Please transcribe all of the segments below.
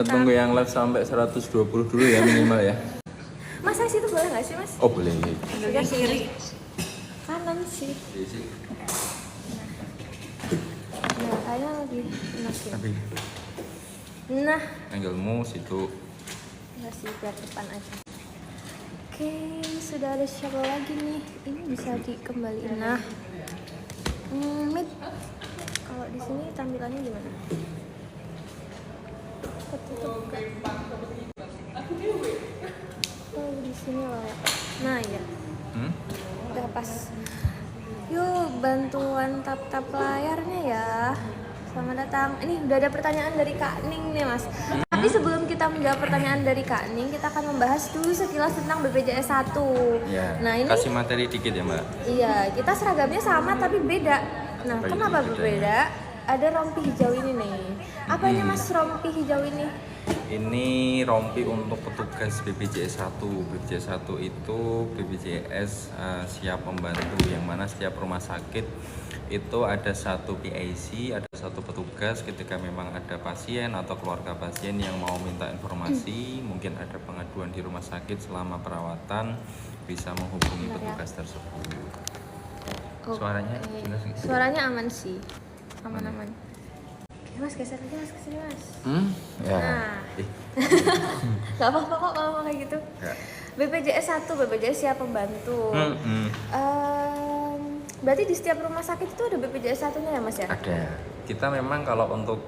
Tunggu yang live sampai 120 dulu ya minimal ya. Mas, saya situ boleh nggak sih, Mas? Oh boleh. Sebelah kiri. Kanan sih. Nah, kayaknya lebih enak ya. Tapi Nah, angle-mu situ. nggak sih, biar depan aja. Oke, sudah ada siapa lagi nih? Ini bisa dikembaliin. Nah, mid. Kalau di sini tampilannya gimana? Ketutup nggak? Oh, di sini lah. Nah, ya. Udah pas. Yuk, bantuan tap-tap layarnya ya. Selamat datang. Ini udah ada pertanyaan dari Kak Ning nih, Mas. Tapi sebelum kita menjawab pertanyaan dari Kak Ning, kita akan membahas dulu sekilas tentang BPJS 1. Ya. Nah, ini kasih materi dikit ya, Mbak. iya, kita seragamnya sama tapi beda. Nah, Apa kenapa itu berbeda? Ada rompi hijau ini nih. Apa ini, Mas, rompi hijau ini? Ini rompi untuk petugas BPJS 1. BPJS 1 itu BPJS siap membantu, yang mana setiap rumah sakit itu ada satu PIC, ada satu petugas ketika memang ada pasien atau keluarga pasien yang mau minta informasi, mungkin ada pengaduan di rumah sakit selama perawatan, bisa menghubungi petugas tersebut. Suaranya jelas nggak? Suaranya aman sih. Aman-aman. Oke, Mas, geser aja, Mas, kesini, Mas. Ya. Nah. Gak apa-apa kok kalau mau kayak gitu. Ya. BPJS 1, BPJS siap membantu. Berarti di setiap rumah sakit itu ada BPJS 1-nya ya, Mas ya? Ada. Kita memang kalau untuk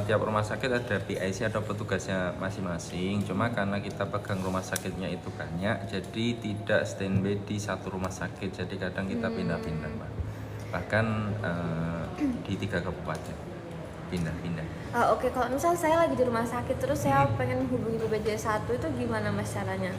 tiap rumah sakit ada PIC atau petugasnya masing-masing. Cuma karena kita pegang rumah sakitnya itu banyak, jadi tidak standby di satu rumah sakit. Jadi kadang kita pindah-pindah, Mbak. Bahkan di 3 kabupaten pindah-pindah. Oke, kalau misal saya lagi di rumah sakit terus saya pengen hubungi BPJS 1 itu gimana, Mas, caranya?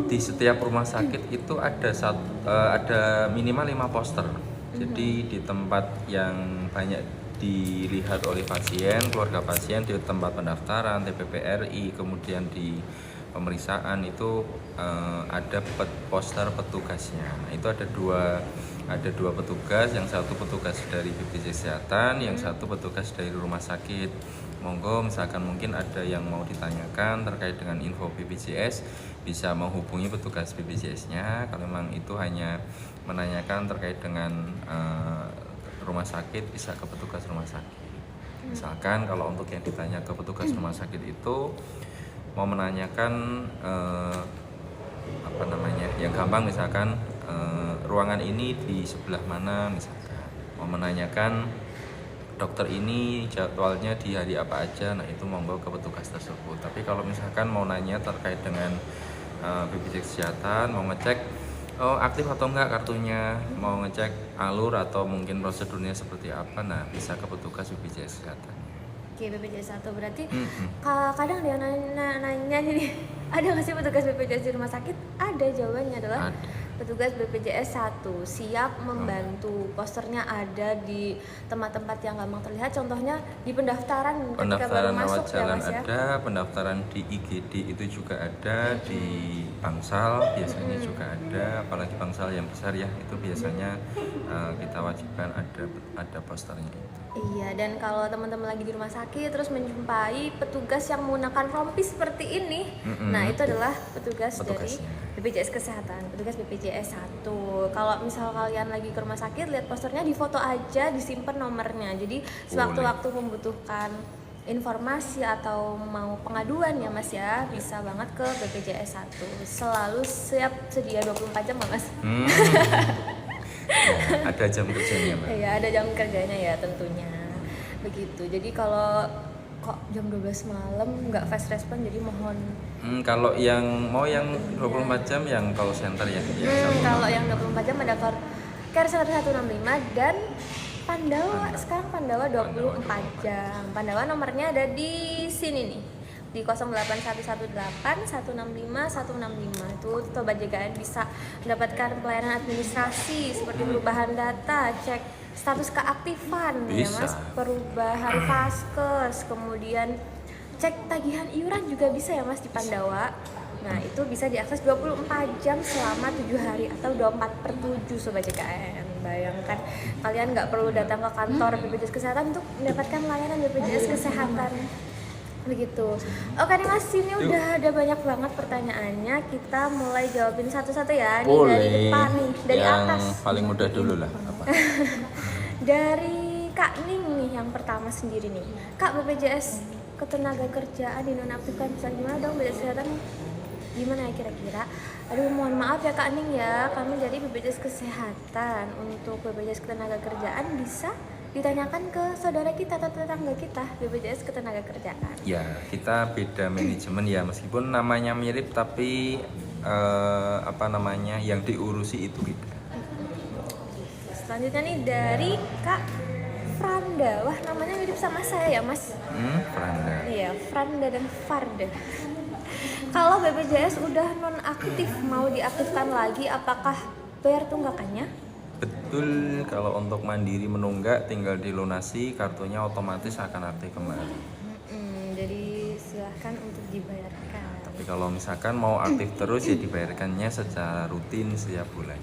Di setiap rumah sakit itu ada minimal 5 poster. Jadi di tempat yang banyak dilihat oleh pasien, keluarga pasien, di tempat pendaftaran, TPPRI, kemudian di pemeriksaan itu ada poster petugasnya. Nah, itu ada dua petugas, yang satu petugas dari BPJS Kesehatan, yang satu petugas dari rumah sakit. Monggo misalkan mungkin ada yang mau ditanyakan terkait dengan info BPJS, bisa menghubungi petugas BPJS-nya. Kalau memang itu hanya menanyakan terkait dengan rumah sakit, bisa ke petugas rumah sakit. Misalkan kalau untuk yang ditanya ke petugas rumah sakit itu mau menanyakan yang gampang, misalkan ruangan ini di sebelah mana, misalkan mau menanyakan dokter ini jadwalnya di hari apa aja, nah itu monggo ke petugas tersebut. Tapi kalau misalkan mau nanya terkait dengan BPJS Kesehatan, mau ngecek aktif atau enggak kartunya, mau ngecek alur atau mungkin prosedurnya seperti apa, nah bisa ke petugas BPJS Kesehatan. Oke, BPJS 1 berarti kadang dia nanya nih, ada nggak sih petugas BPJS di rumah sakit? Ada, jawabannya adalah petugas BPJS 1 siap membantu. Posternya ada di tempat-tempat yang gampang terlihat, contohnya di pendaftaran ketika baru masuk ya, Mas ya. Ada, pendaftaran di IGD itu juga ada, di Bangsal biasanya juga ada, apalagi Bangsal yang besar ya, itu biasanya kita wajibkan ada posternya itu. Iya, dan kalau teman-teman lagi di rumah sakit terus menjumpai petugas yang menggunakan rompi seperti ini, nah itu adalah petugasnya dari BPJS Kesehatan, petugas BPJS 1. Kalau misal kalian lagi ke rumah sakit, lihat posternya, difoto aja, disimpan nomornya. Jadi sewaktu-waktu membutuhkan informasi atau mau pengaduan ya, Mas ya, bisa banget ke BPJS 1. Selalu siap sedia 24 jam, Mas. Ya, ada jam kerjanya, Mbak. Iya, ada jam kerjanya ya tentunya. Begitu. Jadi kalau kok jam 12 malam nggak fast respon, jadi mohon. Kalau yang mau yang 24 jam yang call center ya. Kalau yang 24 jam ada care center 165 dan Pandawa. Sekarang Pandawa 24 jam. Pandawa nomornya ada di sini nih. Di 08118 165 165. Itu Toba JKN bisa mendapatkan pelayanan administrasi seperti perubahan data, cek status keaktifan ya, Mas, perubahan paskes, kemudian cek tagihan iuran juga bisa ya, Mas, di Pandawa. Nah, itu bisa diakses 24 jam selama 7 hari atau 24/7 Sobat JKN. Bayangkan kalian nggak perlu datang ke kantor BPJS Kesehatan untuk mendapatkan layanan BPJS Kesehatan. begitu. Oke nih Mas, ini udah ada banyak banget pertanyaannya. Kita mulai jawabin satu-satu ya. Nih dari Boleh. depan nih, dari yang atas. paling mudah dulu lah. Apa? Dari Kak Ning nih yang pertama sendiri nih. Kak, BPJS Ketenagakerjaan dinonaktifkan, bisa gimana dong BPJS Kesehatan? Gimana ya kira-kira? Aduh, mohon maaf ya Kak Ning ya, kami dari BPJS Kesehatan. Untuk BPJS Ketenagakerjaan bisa ditanyakan ke saudara kita atau tetangga kita, BPJS Ketenagakerjaan. Ya, kita beda manajemen ya, meskipun namanya mirip tapi apa namanya yang diurusi itu beda. Selanjutnya nih dari Kak Franda. Wah, namanya mirip sama saya ya Mas. Franda. Iya, Franda dan Farda. Kalau BPJS udah nonaktif, mau diaktifkan lagi, apakah bayar tunggakannya? Betul, kalau untuk mandiri menunggak tinggal dilunasi, kartunya otomatis akan aktif kembali. Jadi silahkan untuk dibayarkan. Tapi kalau misalkan mau aktif terus ya dibayarkannya secara rutin setiap bulan.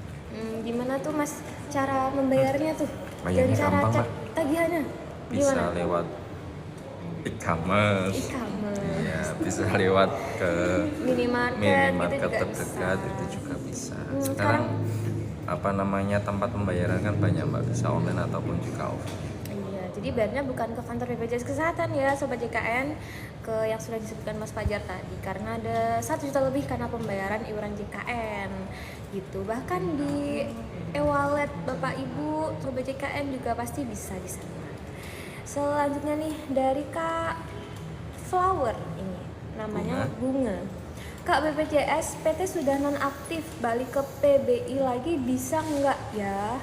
Gimana tuh Mas cara membayarnya tuh? Bayarnya Dan cara gampang, cek Pak. tagihannya? Bisa Gimana? lewat e-commerce. E-commerce. Ya, bisa lewat ke Minimarket, minimarket gitu juga terdekat bisa. itu juga bisa. sekarang Sekarang apa namanya tempat pembayaran kan banyak Mbak, bisa online ataupun juga offline. Iya, jadi bayarnya bukan ke kantor BPJS Kesehatan ya Sobat JKN, ke yang sudah disebutkan Mas Fajar tadi, karena ada 1 juta lebih karena pembayaran iuran JKN gitu. Bahkan di e-wallet Bapak Ibu Sobat JKN juga pasti bisa di sana. Selanjutnya nih dari Kak Flower, ini namanya Bunga. Kak, BPJS PT sudah nonaktif, balik ke PBI lagi bisa nggak ya?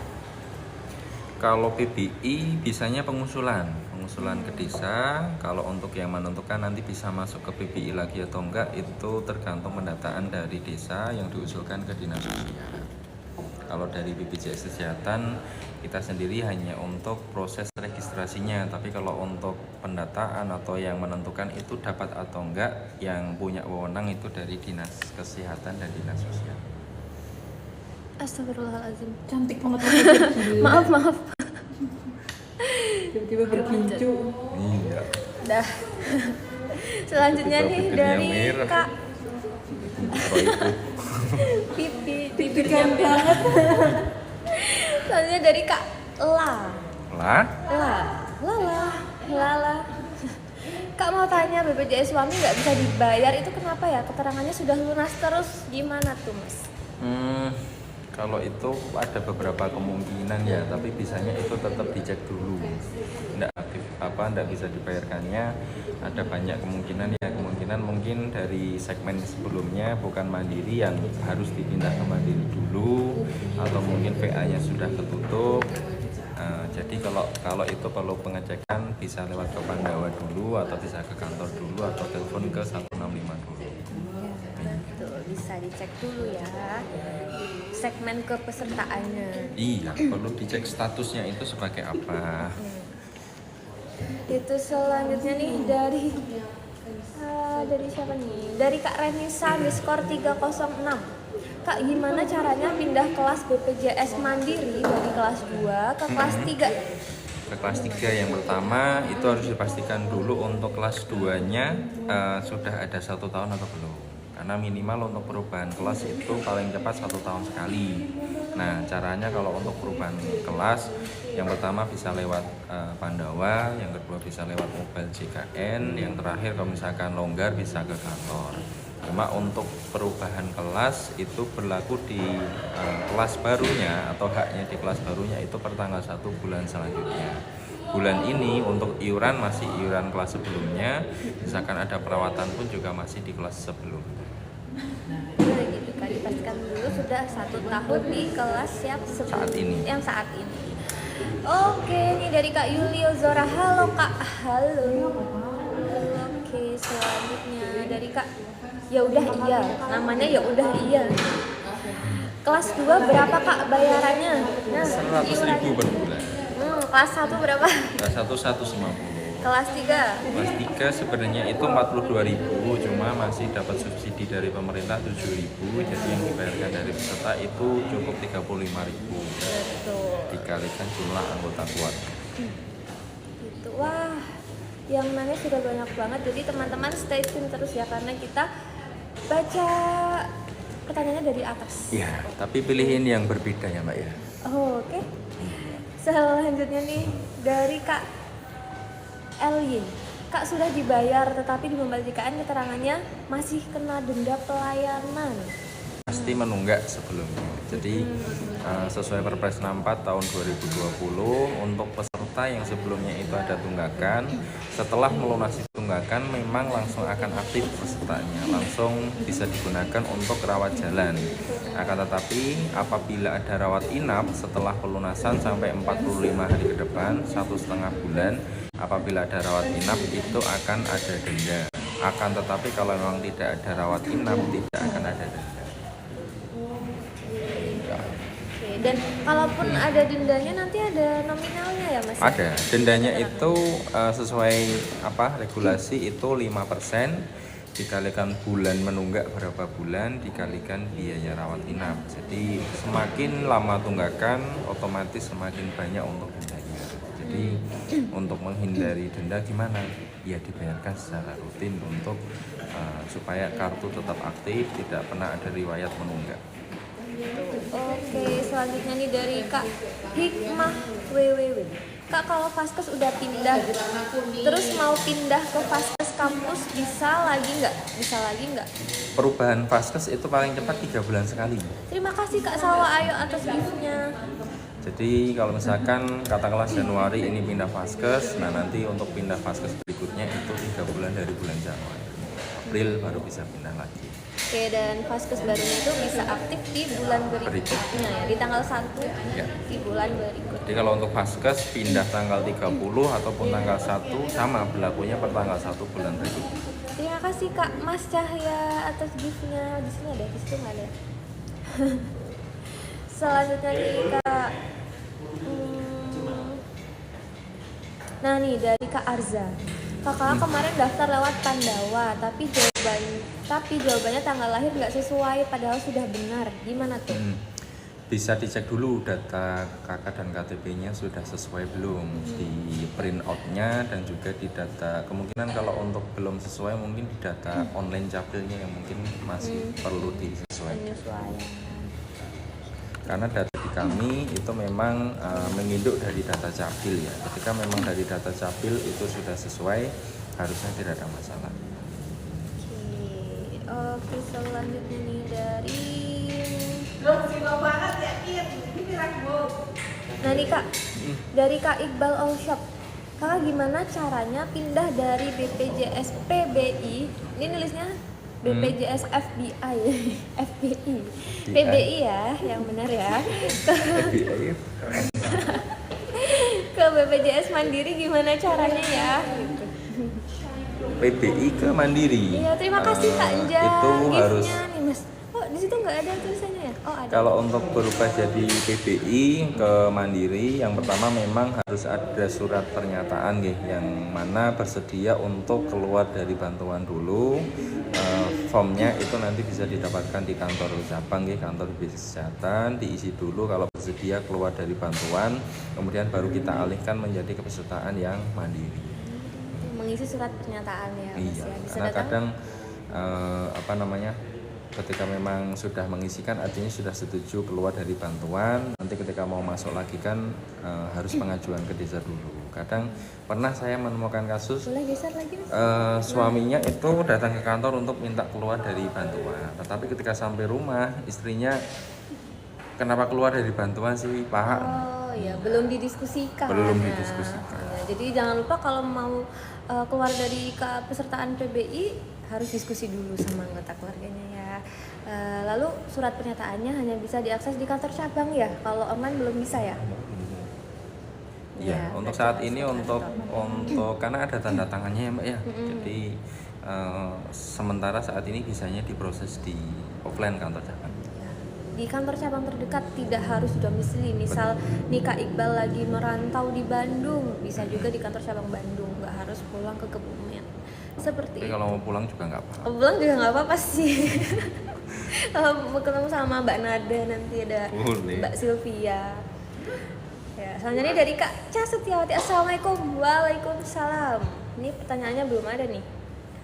Kalau PBI bisanya pengusulan ke desa. Kalau untuk yang menentukan nanti bisa masuk ke PBI lagi atau enggak itu tergantung pendataan dari desa yang diusulkan ke dinas sosial. Kalau dari BPJS Kesehatan kita sendiri hanya untuk proses registrasinya, tapi kalau untuk pendataan atau yang menentukan itu dapat atau enggak, yang punya wewenang itu dari dinas kesehatan dan dinas sosial. Astagfirullahaladzim. Cantik banget. Maaf. Tiba-tiba berkincu. Iya. Dah. Selanjutnya nih dari Kak pipi bibirnya banget. Selanjutnya dari Kak Lala. Kak mau tanya, BPJS suami nggak bisa dibayar itu kenapa ya? Keterangannya sudah lunas terus, gimana tuh Mas? Kalau itu ada beberapa kemungkinan ya, tapi bisanya itu tetap dicek dulu. Nggak bisa dibayarkannya ada banyak kemungkinan ya. Kemungkinan mungkin dari segmen sebelumnya bukan mandiri yang harus dipindah ke mandiri dulu, atau mungkin VA-nya sudah ketutup. Jadi kalau itu perlu pengecekan bisa lewat ke Pandawa dulu, atau bisa ke kantor dulu, atau telepon ke 165 dulu. Betul, bisa dicek dulu ya segmen kepesertaannya. Iya, perlu dicek statusnya itu sebagai apa. Itu selanjutnya nih dari siapa nih? Dari Kak Renisa _ 306. Kak, gimana caranya pindah kelas BPJS Mandiri dari kelas 2 ke kelas 3? Ke kelas 3 yang pertama itu harus dipastikan dulu untuk kelas 2-nya sudah ada 1 tahun atau belum. Karena minimal untuk perubahan kelas itu paling cepat 1 tahun sekali. Nah, caranya kalau untuk perubahan kelas, yang pertama bisa lewat Pandawa, yang kedua bisa lewat mobile JKN, yang terakhir kalau misalkan longgar bisa ke kantor. Cuma untuk perubahan kelas itu berlaku di kelas barunya atau haknya di kelas barunya itu per tanggal 1 bulan selanjutnya. Bulan ini untuk iuran masih iuran kelas sebelumnya, misalkan ada perawatan pun juga masih di kelas sebelumnya. Nah, gitu kan, dipastikan dulu sudah 1 tahun di kelas yang Saat ini. Yang saat ini. Oke, ini dari Kak Yulio Zora. Halo Kak. Halo. Oke, selanjutnya dari Kak Ya udah iya. Namanya Ya udah iya. Kelas 2 berapa Kak bayarannya? Nah, 100.000 per bulan. Kelas 1 berapa? Kelas 1 150. Kelas 3? Kelas 3 sebenarnya itu 42.000, cuma masih dapat subsidi dari pemerintah 7.000, jadi yang dibayarkan dari peserta itu cukup 35.000. Betul. Dikalikan jumlah anggota keluarga. Gitu. Wah, yang nanya sudah banyak banget. Jadi teman-teman stay tune terus ya, karena kita baca pertanyaannya dari atas. Iya, tapi pilihin yang berbeda ya Mbak ya. Oh, oke. Selanjutnya nih dari Kak Elyin. Kak sudah dibayar tetapi di pembalikan keterangannya masih kena denda pelayanan. Pasti menunggak sebelumnya. Jadi sesuai Perpres 64 tahun 2020 untuk peserta yang sebelumnya itu ada tunggakan, setelah melunasi tunggakan memang langsung akan aktif pesertanya, langsung bisa digunakan untuk rawat jalan. Akan tetapi apabila ada rawat inap setelah pelunasan sampai 45 hari ke depan, 1,5 bulan, apabila ada rawat inap itu akan ada denda. Akan tetapi kalau memang tidak ada rawat inap tidak akan ada denda. Dan kalaupun ada dendanya nanti ada nominalnya ya Mas? Ada, dendanya itu sesuai regulasi itu 5% dikalikan bulan menunggak berapa bulan dikalikan biaya rawat inap. Jadi semakin lama tunggakan otomatis semakin banyak untuk dendanya. Jadi untuk menghindari denda gimana? Ya dibayarkan secara rutin untuk supaya kartu tetap aktif, tidak pernah ada riwayat menunggak. Oke, selanjutnya nih dari Kak Hikmah WWW. Kak, kalau Vaskes udah pindah, terus mau pindah ke Vaskes kampus bisa lagi nggak? Perubahan Vaskes itu paling cepat 3 bulan sekali. Terima kasih Kak Salwa Ayo atas gift-nya. Jadi kalau misalkan katakanlah Januari ini pindah Vaskes, nah nanti untuk pindah Vaskes berikutnya itu 3 bulan dari bulan Januari. April baru bisa pindah lagi. Oke, dan Vaskes barunya itu bisa aktif di bulan berikutnya ya, di tanggal 1 Ya. di bulan berikutnya. Jadi kalau untuk Vaskes pindah tanggal 30 ataupun tanggal 1 sama berlakunya per tanggal 1 bulan berikutnya. Terima kasih Kak Mas Cahya atas gift-nya. Di sini ada, di situ nggak ada. Selanjutnya nih Kak. Nah nih dari Kak Arza. Kakak kemarin daftar lewat Pandawa, tapi jawabannya tanggal lahir nggak sesuai, padahal sudah benar. Gimana tuh? Bisa dicek dulu data KK dan KTP-nya sudah sesuai belum di print out-nya dan juga di data. Kemungkinan kalau untuk belum sesuai mungkin di data online capilnya yang mungkin masih perlu disesuaikan. Karena data di kami itu memang menginduk dari data capil ya. Ketika memang dari data capil itu sudah sesuai, harusnya tidak ada masalah. Oke, selanjutnya nih dari Nah nih Kak, dari Kak Iqbal All Shop. Kakak gimana caranya pindah dari BPJS PBI, ini nulisnya BPJS FBI, FBI, PBI ya, yang benar ya, ke BPJS Mandiri gimana caranya ya? PBI ke Mandiri. Iya, terima kasih Kak Anja. Itu harus. Nih Mas. Oh, di situ nggak ada tulisannya ya? Oh, ada. Kalau untuk berubah jadi PBI ke Mandiri, yang pertama memang harus ada surat pernyataan yang mana bersedia untuk keluar dari bantuan dulu. Formnya itu nanti bisa didapatkan di kantor cabang, kantor BPJS Kesehatan, diisi dulu kalau bersedia keluar dari bantuan, kemudian baru kita alihkan menjadi kepesertaan yang mandiri. Mengisi surat pernyataan ya, Mas iya, ya. Bisa karena datang? kadang ketika memang sudah mengisikan artinya sudah setuju keluar dari bantuan, nanti ketika mau masuk lagi kan harus pengajuan ke desa dulu. Kadang pernah saya menemukan kasus Boleh geser lagi Mas? Suaminya itu datang ke kantor untuk minta keluar dari bantuan, tetapi ketika sampai rumah istrinya, kenapa keluar dari bantuan sih Pak? Oh ya, belum didiskusikan. Belum didiskusikan. Ya, jadi jangan lupa kalau mau keluar dari kepesertaan PBI harus diskusi dulu sama anggota keluarganya ya. Lalu surat pernyataannya hanya bisa diakses di kantor cabang ya. Kalau online belum bisa ya. Ya, untuk saat ini untuk karena ada tanda tangannya ya Mbak ya. Jadi sementara saat ini bisanya diproses di offline kantor cabang. Di kantor cabang terdekat, tidak harus domisili. Misal nih Kak Iqbal lagi merantau di Bandung, bisa juga di kantor cabang Bandung, nggak harus pulang ke Kebumen. Seperti tapi kalau mau pulang juga nggak apa-apa. Pulang juga nggak apa-apa sih. Mau ketemu sama Mbak Nada, nanti ada Boleh. Mbak Sylvia. Ya, selanjutnya dari Kak Ca Setiawati. Assalamualaikum. Waalaikumsalam. Ini pertanyaannya belum ada nih.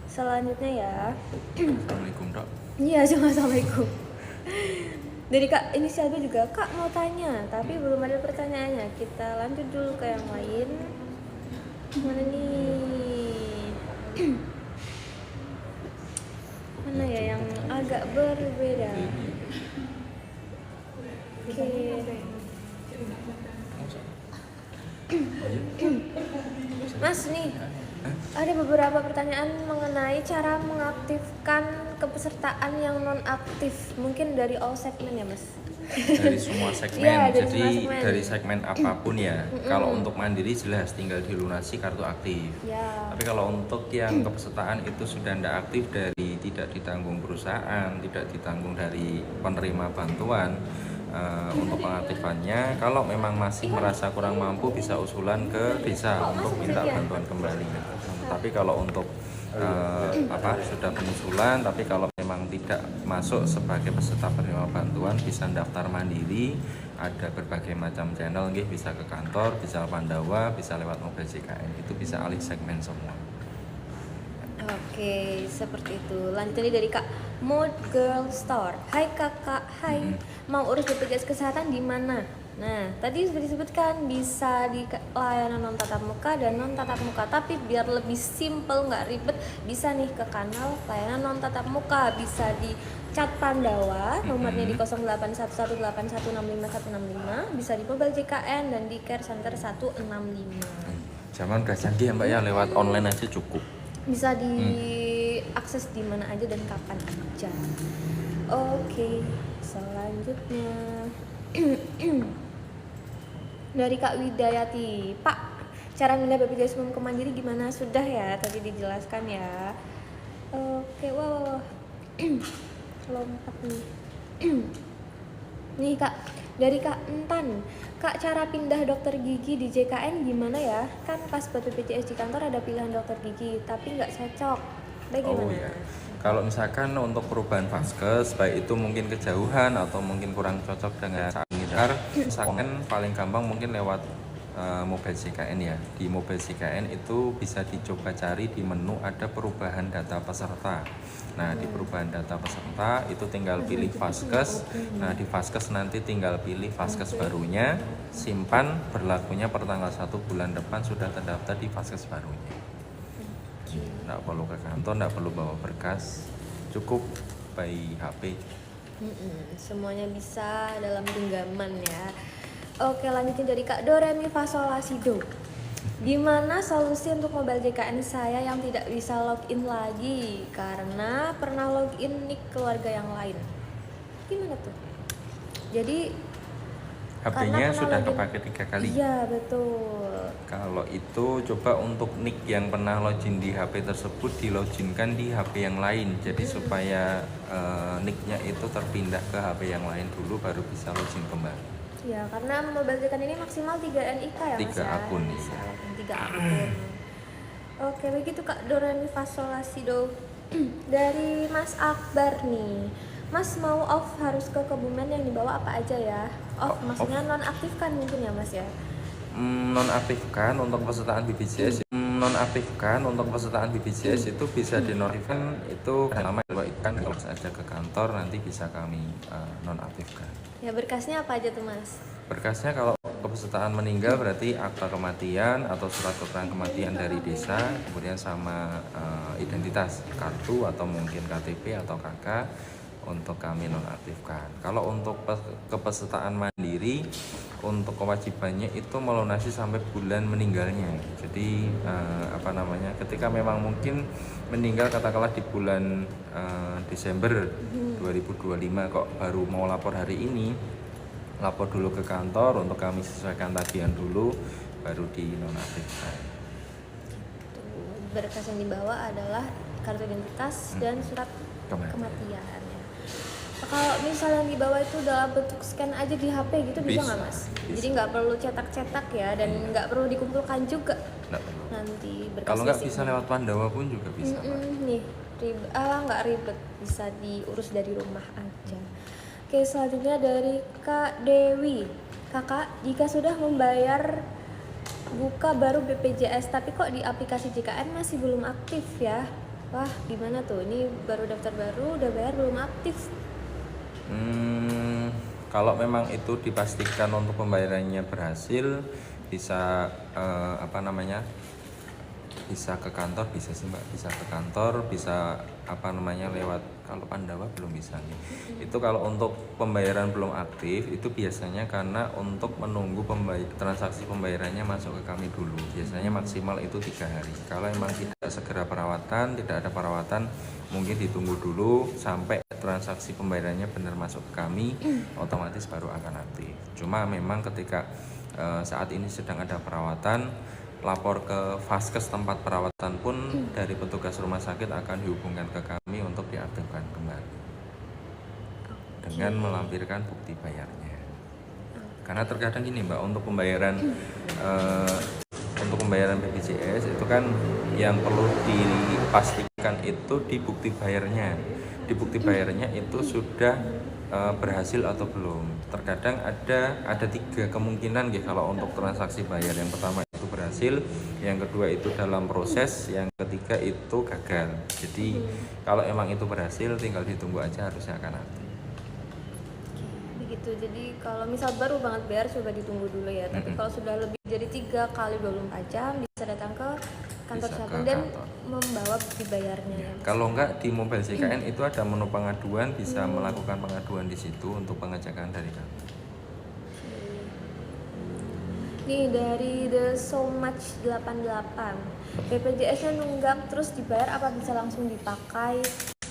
Selanjutnya ya. Assalamualaikum dok. Iya, assalamualaikum. Dari Kak inisial B juga, Kak mau tanya, tapi belum ada pertanyaannya. Kita lanjut dulu ke yang lain. Mana nih? Mana ya yang agak berbeda? Oke. Mas nih, ada beberapa pertanyaan mengenai cara mengaktifkan kepesertaan yang non-aktif. Mungkin dari all segmen ya Mas? Dari semua segmen, Iya, dari jadi semua segmen. dari segmen apapun ya. Kalau untuk mandiri jelas tinggal dilunasi kartu aktif. Ya. Tapi kalau untuk yang kepesertaan itu sudah tidak aktif, dari tidak ditanggung perusahaan, tidak ditanggung dari penerima bantuan, untuk pengaktifannya, kalau memang masih merasa kurang mampu bisa usulan ke desa untuk minta bantuan kembali. Tapi kalau untuk sudah pengusulan, tapi kalau memang tidak masuk sebagai peserta penerima bantuan bisa daftar mandiri. Ada berbagai macam channel, bisa ke kantor, bisa Pandawa, bisa lewat mobil JKN, itu bisa alih segmen semua. Oke, seperti itu. Lanjut dari Kak Mood Girl Store. Hai kakak, hai. Mau urus BPJS kesehatan di mana? Nah, tadi sudah disebutkan bisa di layanan non tatap muka dan non tatap muka. Tapi biar lebih simple, nggak ribet, bisa nih ke kanal layanan non tatap muka. Bisa di chat Pandawa, nomornya di 08118165165165. Bisa di Mobile JKN dan di Care Center 165. Zaman udah canggih ya Mbak ya, lewat online aja cukup. Bisa diakses di mana aja dan kapan aja. Oke, selanjutnya dari Kak Widayati. Pak, cara pindah BPJS Umum ke Mandiri gimana? Sudah ya, tadi dijelaskan ya. Oke, wow. Lompat nih. Nih Kak, dari Kak Entan. Kak, cara pindah dokter gigi di JKN gimana ya? Kan pas buat BPJS di kantor ada pilihan dokter gigi, tapi nggak cocok. Bagaimana? Oh ya, kalau misalkan untuk perubahan vaskes, baik itu mungkin kejauhan atau mungkin kurang cocok dengan saat ngidar, misalkan paling gampang mungkin lewat mobil JKN ya. Di mobil JKN itu bisa dicoba cari di menu ada perubahan data peserta. Nah, di perubahan data peserta itu tinggal pilih vaskes. Nah, di vaskes nanti tinggal pilih vaskes barunya, simpan, berlakunya per tanggal 1 bulan depan sudah terdaftar di vaskes barunya. Nggak perlu ke kantor, nggak perlu bawa berkas, cukup by HP. Semuanya bisa dalam genggaman ya. Oke, lanjutin dari Kak Doremi Fasolasido. Gimana solusi untuk mobile JKN saya yang tidak bisa login lagi karena pernah login nick keluarga yang lain? Gimana tuh? Jadi HP-nya sudah kepake 3 kali. Iya, betul. Kalau itu coba untuk nick yang pernah login di HP tersebut diloginkan di HP yang lain. Jadi supaya nicknya itu terpindah ke HP yang lain dulu baru bisa login kembali. Ya, karena mobile JKN ini maksimal 3 NIK ya Mas 3 ya? akun. Bisa login 3 akun. Oke, begitu Kak Doremi Fasolasido. Dari Mas Akbar nih. Mas mau off harus ke Kebumen yang dibawa apa aja ya? Off maksudnya nonaktifkan mungkin ya Mas ya? Nonaktifkan untuk pesertaan BPJS. Itu bisa dinonaktifkan itu lama ikan kalau saja ke kantor nanti bisa kami nonaktifkan. Ya, berkasnya apa aja tuh Mas? Berkasnya kalau kepesertaan meninggal berarti akta kematian atau surat keterangan kematian dari desa, kemudian sama identitas kartu atau mungkin KTP atau KK untuk kami nonaktifkan. Kalau untuk kepesertaan mandiri, untuk kewajibannya itu melunasi sampai bulan meninggalnya. Jadi ketika memang mungkin meninggal katakanlah di bulan Desember 2025 kok baru mau lapor hari ini, lapor dulu ke kantor untuk kami sesuaikan tagihan dulu baru dinonaktifkan. Berkas yang dibawa adalah kartu identitas dan surat kematian. Kalau misalnya yang dibawa itu dalam bentuk scan aja di HP gitu bisa nggak Mas? Bisa. Jadi nggak perlu cetak-cetak ya dan nggak perlu dikumpulkan juga. Nanti berkasnya. Kalau nggak bisa lewat Pandawa pun juga bisa. Nih, nggak ribet, bisa diurus dari rumah aja. Oke, selanjutnya dari Kak Dewi. Kakak, jika sudah membayar buka baru BPJS, tapi kok di aplikasi JKN masih belum aktif ya? Wah, gimana tuh? Ini baru daftar baru, udah bayar belum aktif. Kalau memang itu dipastikan untuk pembayarannya berhasil, bisa bisa ke kantor, bisa sih Mbak, bisa ke kantor, bisa lewat, kalau Pandawa belum bisa nih. Itu kalau untuk pembayaran belum aktif itu biasanya karena untuk menunggu transaksi pembayarannya masuk ke kami dulu. Biasanya maksimal itu 3 hari. Kalau memang tidak segera perawatan, tidak ada perawatan, mungkin ditunggu dulu sampai transaksi pembayarannya benar masuk ke kami, otomatis baru akan aktif. Cuma memang ketika saat ini sedang ada perawatan, lapor ke Vaskes tempat perawatan pun dari petugas rumah sakit akan dihubungkan ke kami untuk diaktifkan kembali dengan melampirkan bukti bayarnya. Karena terkadang gini Mbak, untuk pembayaran BPJS itu kan yang perlu dipastikan itu di bukti bayarnya. Di bukti bayarnya itu sudah berhasil atau belum. Terkadang ada 3 kemungkinan kalau untuk transaksi bayar. Yang pertama itu berhasil, yang kedua itu dalam proses, yang ketiga itu gagal. Jadi kalau emang itu berhasil, tinggal ditunggu aja, harusnya akan aktif. Begitu. Jadi kalau misal baru banget bayar coba ditunggu dulu ya. Tapi kalau sudah lebih dari 3 kali 24 jam bisa datang ke kantor kesehatan dan membawa bukti bayarnya. Ya. Kalau enggak di mobile JKN itu ada menu pengaduan, bisa melakukan pengaduan di situ untuk pengecekan dari kami. Nih dari The So Much 88, BPJS-nya nunggak terus dibayar apa bisa langsung dipakai?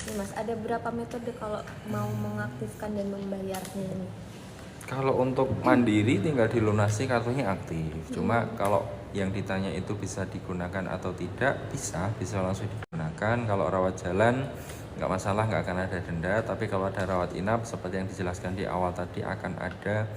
Nih Mas, ada berapa metode kalau mau mengaktifkan dan membayarnya ini? Kalau untuk mandiri tinggal dilunasi, kartunya aktif. Cuma kalau yang ditanya itu bisa digunakan atau tidak, bisa langsung digunakan. Kalau rawat jalan nggak masalah, nggak akan ada denda. Tapi kalau ada rawat inap seperti yang dijelaskan di awal tadi akan ada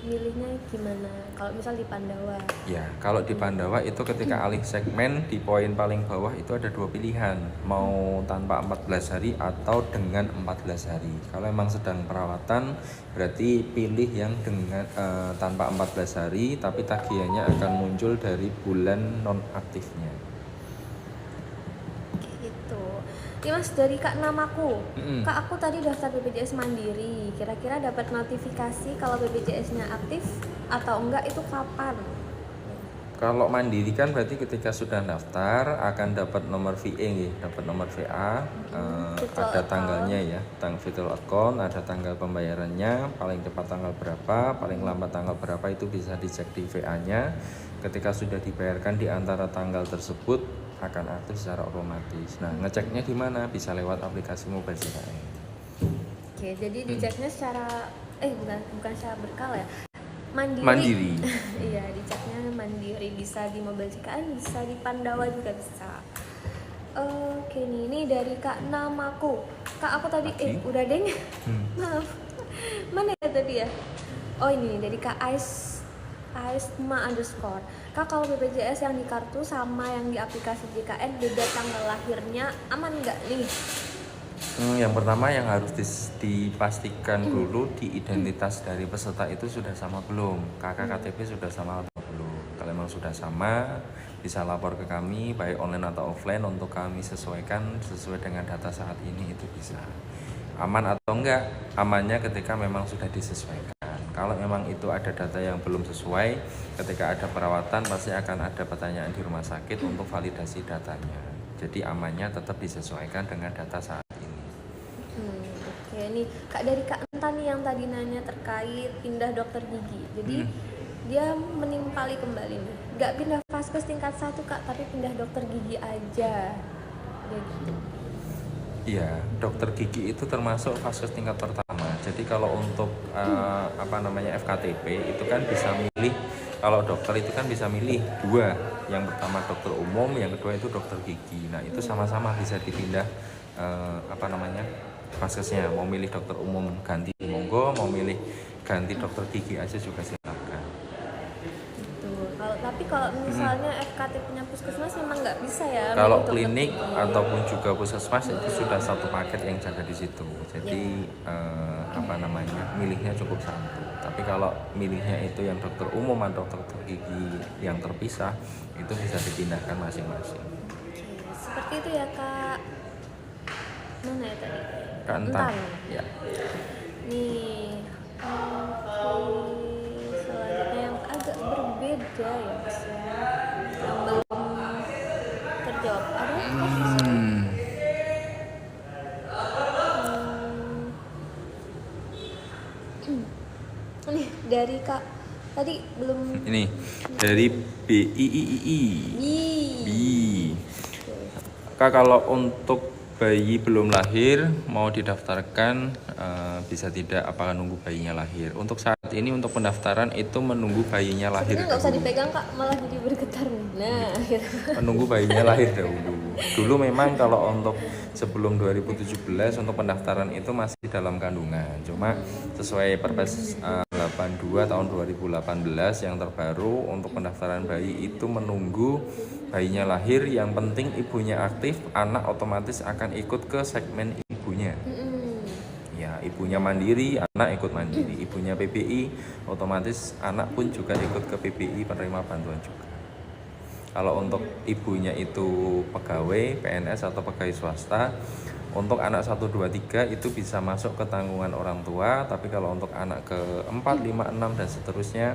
milihnya gimana? Kalau misal di Pandawa? Ya, kalau di Pandawa itu ketika alih segmen di poin paling bawah itu ada 2 pilihan, mau tanpa 14 hari atau dengan 14 hari. Kalau memang sedang perawatan berarti pilih yang dengan tanpa 14 hari, tapi tagihannya akan muncul dari bulan non aktifnya. Ini Mas, dari Kak namaku. Kak, aku tadi daftar BPJS Mandiri. Kira-kira dapat notifikasi kalau BPJS-nya aktif atau enggak itu kapan? Kalau Mandiri kan berarti ketika sudah daftar akan dapat nomor VA, dapat nomor VA, ada tanggalnya ya, virtual account, ada tanggal pembayarannya, paling cepat tanggal berapa, paling lambat tanggal berapa, itu bisa dicek di VA-nya. Ketika sudah dibayarkan di antara tanggal tersebut akan aktif secara otomatis. Nah, ngeceknya di mana? Bisa lewat aplikasi mobile JKN. Oke, jadi diceknya secara bukan secara berkala ya. Mandiri. Iya, diceknya mandiri, bisa di mobile JKN, bisa di Pandawa juga bisa. Oke nih, ini dari Kak namaku. Kak, aku tadi udah deng. Maaf. Mana ya tadi ya? Oh, ini dari Kak Aisma _. Kak, kalau BPJS yang di kartu sama yang di aplikasi JKN beda tanggal lahirnya, aman nggak nih? Yang pertama yang harus dipastikan dulu di identitas dari peserta itu sudah sama belum, KTP sudah sama atau belum. Kalau memang sudah sama, bisa lapor ke kami baik online atau offline untuk kami sesuaikan sesuai dengan data saat ini, itu bisa. Aman atau enggak? Amannya ketika memang sudah disesuaikan. Kalau memang itu ada data yang belum sesuai, ketika ada perawatan pasti akan ada pertanyaan di rumah sakit untuk validasi datanya. Jadi amannya tetap disesuaikan dengan data saat ini. Oke, nih Kak, dari Kak Entan nih yang tadi nanya terkait pindah dokter gigi. Jadi dia menimpali kembali nih. Nggak pindah Vaskes tingkat 1 Kak, tapi pindah dokter gigi aja. Gitu. Iya, dokter gigi itu termasuk Vaskes tingkat pertama. Jadi kalau untuk FKTP itu kan bisa milih, kalau dokter itu kan bisa milih 2. Yang pertama dokter umum, yang kedua itu dokter gigi. Nah, itu sama-sama bisa dipindah Vaskesnya. Mau milih dokter umum ganti monggo, mau milih ganti dokter gigi aja juga silakan. Tapi kalau misalnya FKTP-nya puskesmas memang nggak bisa ya. Kalau klinik ataupun juga puskesmas itu sudah satu paket yang jaga di situ. Jadi milihnya cukup satu. Tapi kalau milihnya itu yang dokter umum atau dokter gigi yang terpisah, itu bisa dipindahkan masing-masing. Seperti itu ya Kak. Mana ya tadi? Kak Entan. Ya. Nih, selanjutnya yang agak berbeda ya Mas ya. Yang belum terjawab. Ada apa? Nih dari Kak tadi belum. Ini dari BIII. Ih. Kak, kalau untuk bayi belum lahir mau didaftarkan bisa tidak, apakah nunggu bayinya lahir? Untuk saat ini untuk pendaftaran itu menunggu bayinya lahir. Sebenarnya nggak usah dipegang Kak, malah jadi bergetar nih. Nah, gitu. Menunggu bayinya lahir dahulu. Dulu memang kalau untuk sebelum 2017 untuk pendaftaran itu masih dalam kandungan. Cuma sesuai Perpres 82 tahun 2018 yang terbaru untuk pendaftaran bayi itu menunggu bayinya lahir. Yang penting ibunya aktif, anak otomatis akan ikut ke segmen ibunya. Ya, ibunya mandiri, anak ikut mandiri. Ibunya PBI, otomatis anak pun juga ikut ke PBI penerima bantuan juga. Kalau untuk ibunya itu pegawai, PNS atau pegawai swasta, untuk anak 1, 2, 3 itu bisa masuk ke tanggungan orang tua. Tapi kalau untuk anak ke 4, 5, 6 dan seterusnya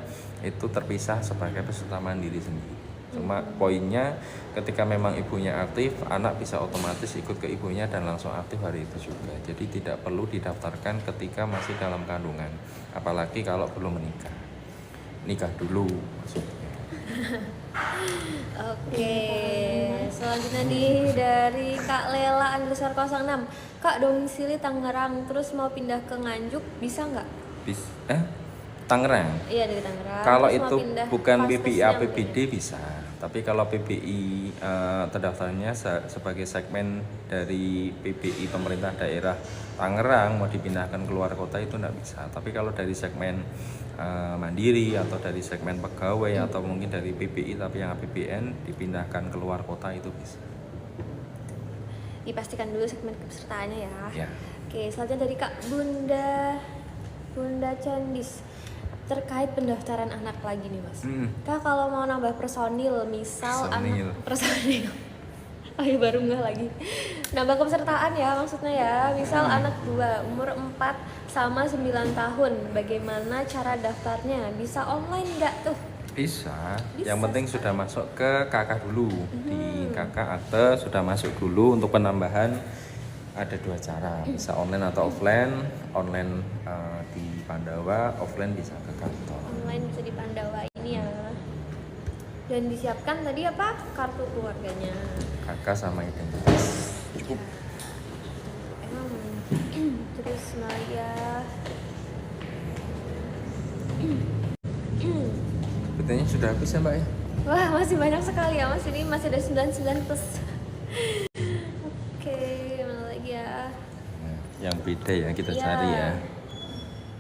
itu terpisah sebagai peserta mandiri sendiri. Cuma poinnya ketika memang ibunya aktif, anak bisa otomatis ikut ke ibunya dan langsung aktif hari itu juga. Jadi tidak perlu didaftarkan ketika masih dalam kandungan. Apalagi kalau belum menikah. Nikah dulu maksudnya. Oke, selanjutnya dari Kak Lela _06. Kak, domisili Tangerang terus mau pindah ke Nganjuk bisa nggak? Tangerang? Iya, dari Tangerang. Kalau terus itu bukan PBI faskesnya APBD bisa. Tapi kalau PBI terdaftarnya sebagai segmen dari PBI pemerintah daerah Tangerang mau dipindahkan keluar kota itu nggak bisa. Tapi kalau dari segmen mandiri atau dari segmen pegawai atau mungkin dari PBI tapi yang APBN dipindahkan keluar kota itu bisa. dipastikan dulu segmen kepesertaannya ya. Ya. Oke, selanjutnya dari Kak Bunda Candis terkait pendaftaran anak lagi nih Mas. Kak, kalau mau nambah personil, misal anak personil. Oh iya, baru nggak lagi. Nambah kepesertaan ya maksudnya ya. Misal anak 2 umur 4 sama 9 tahun. Bagaimana cara daftarnya? Bisa online nggak tuh? Bisa. Yang penting sudah masuk ke KK dulu. Di KK akte sudah masuk dulu. Untuk penambahan ada 2 cara, bisa online atau offline. Online di Pandawa, offline bisa ke kantor. Online bisa di Pandawa ini ya. Dan disiapkan tadi apa? Kartu keluarganya. KK sama identitas. Cukup. Terus Maria. Betulnya sudah habis ya Mbak ya? Wah, masih banyak sekali ya Mas, ini masih ada 99 plus. Oke, mana lagi ya? Nah, yang beda ya kita Iya. cari ya.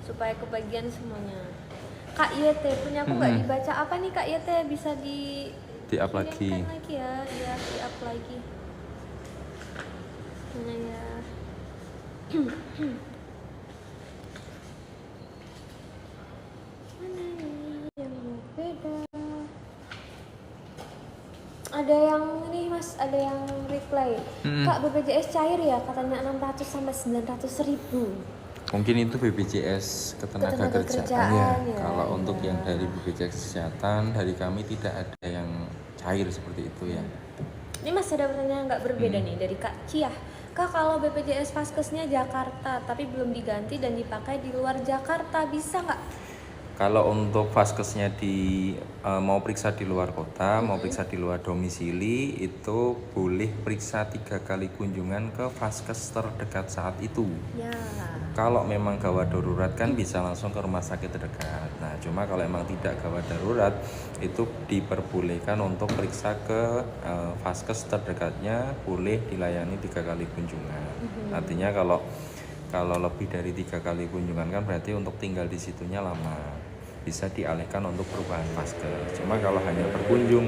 Supaya kebagian semuanya. Kak YT punya aku nggak dibaca, apa nih Kak YT, bisa Di-up lagi. lagi ya, dia di-up lagi. Mana ya? Mana nih yang beda? Ada yang ini Mas, ada yang reply. Kak, BPJS cair ya, katanya 600 sampai 900 ribu. Mungkin itu BPJS Ketenagakerjaan ya. Kalau untuk yang dari BPJS Kesehatan, dari kami tidak ada yang cair seperti itu ya. Ini masih ada pertanyaan nggak berbeda nih dari Kak Ciah. Kak, kalau BPJS Vaskesnya Jakarta tapi belum diganti dan dipakai di luar Jakarta, bisa nggak? Kalau untuk vaskesnya mau periksa di luar kota, mau periksa di luar domisili, itu boleh periksa 3 kali kunjungan ke vaskes terdekat saat itu. Ya. Kalau memang gawat darurat kan bisa langsung ke rumah sakit terdekat. Nah, cuma kalau memang tidak gawat darurat, itu diperbolehkan untuk periksa ke vaskes terdekatnya, boleh dilayani 3 kali kunjungan. Artinya kalau lebih dari 3 kali kunjungan kan berarti untuk tinggal di situnya lama, bisa dialihkan untuk perubahan vaskes. Cuma kalau hanya berkunjung,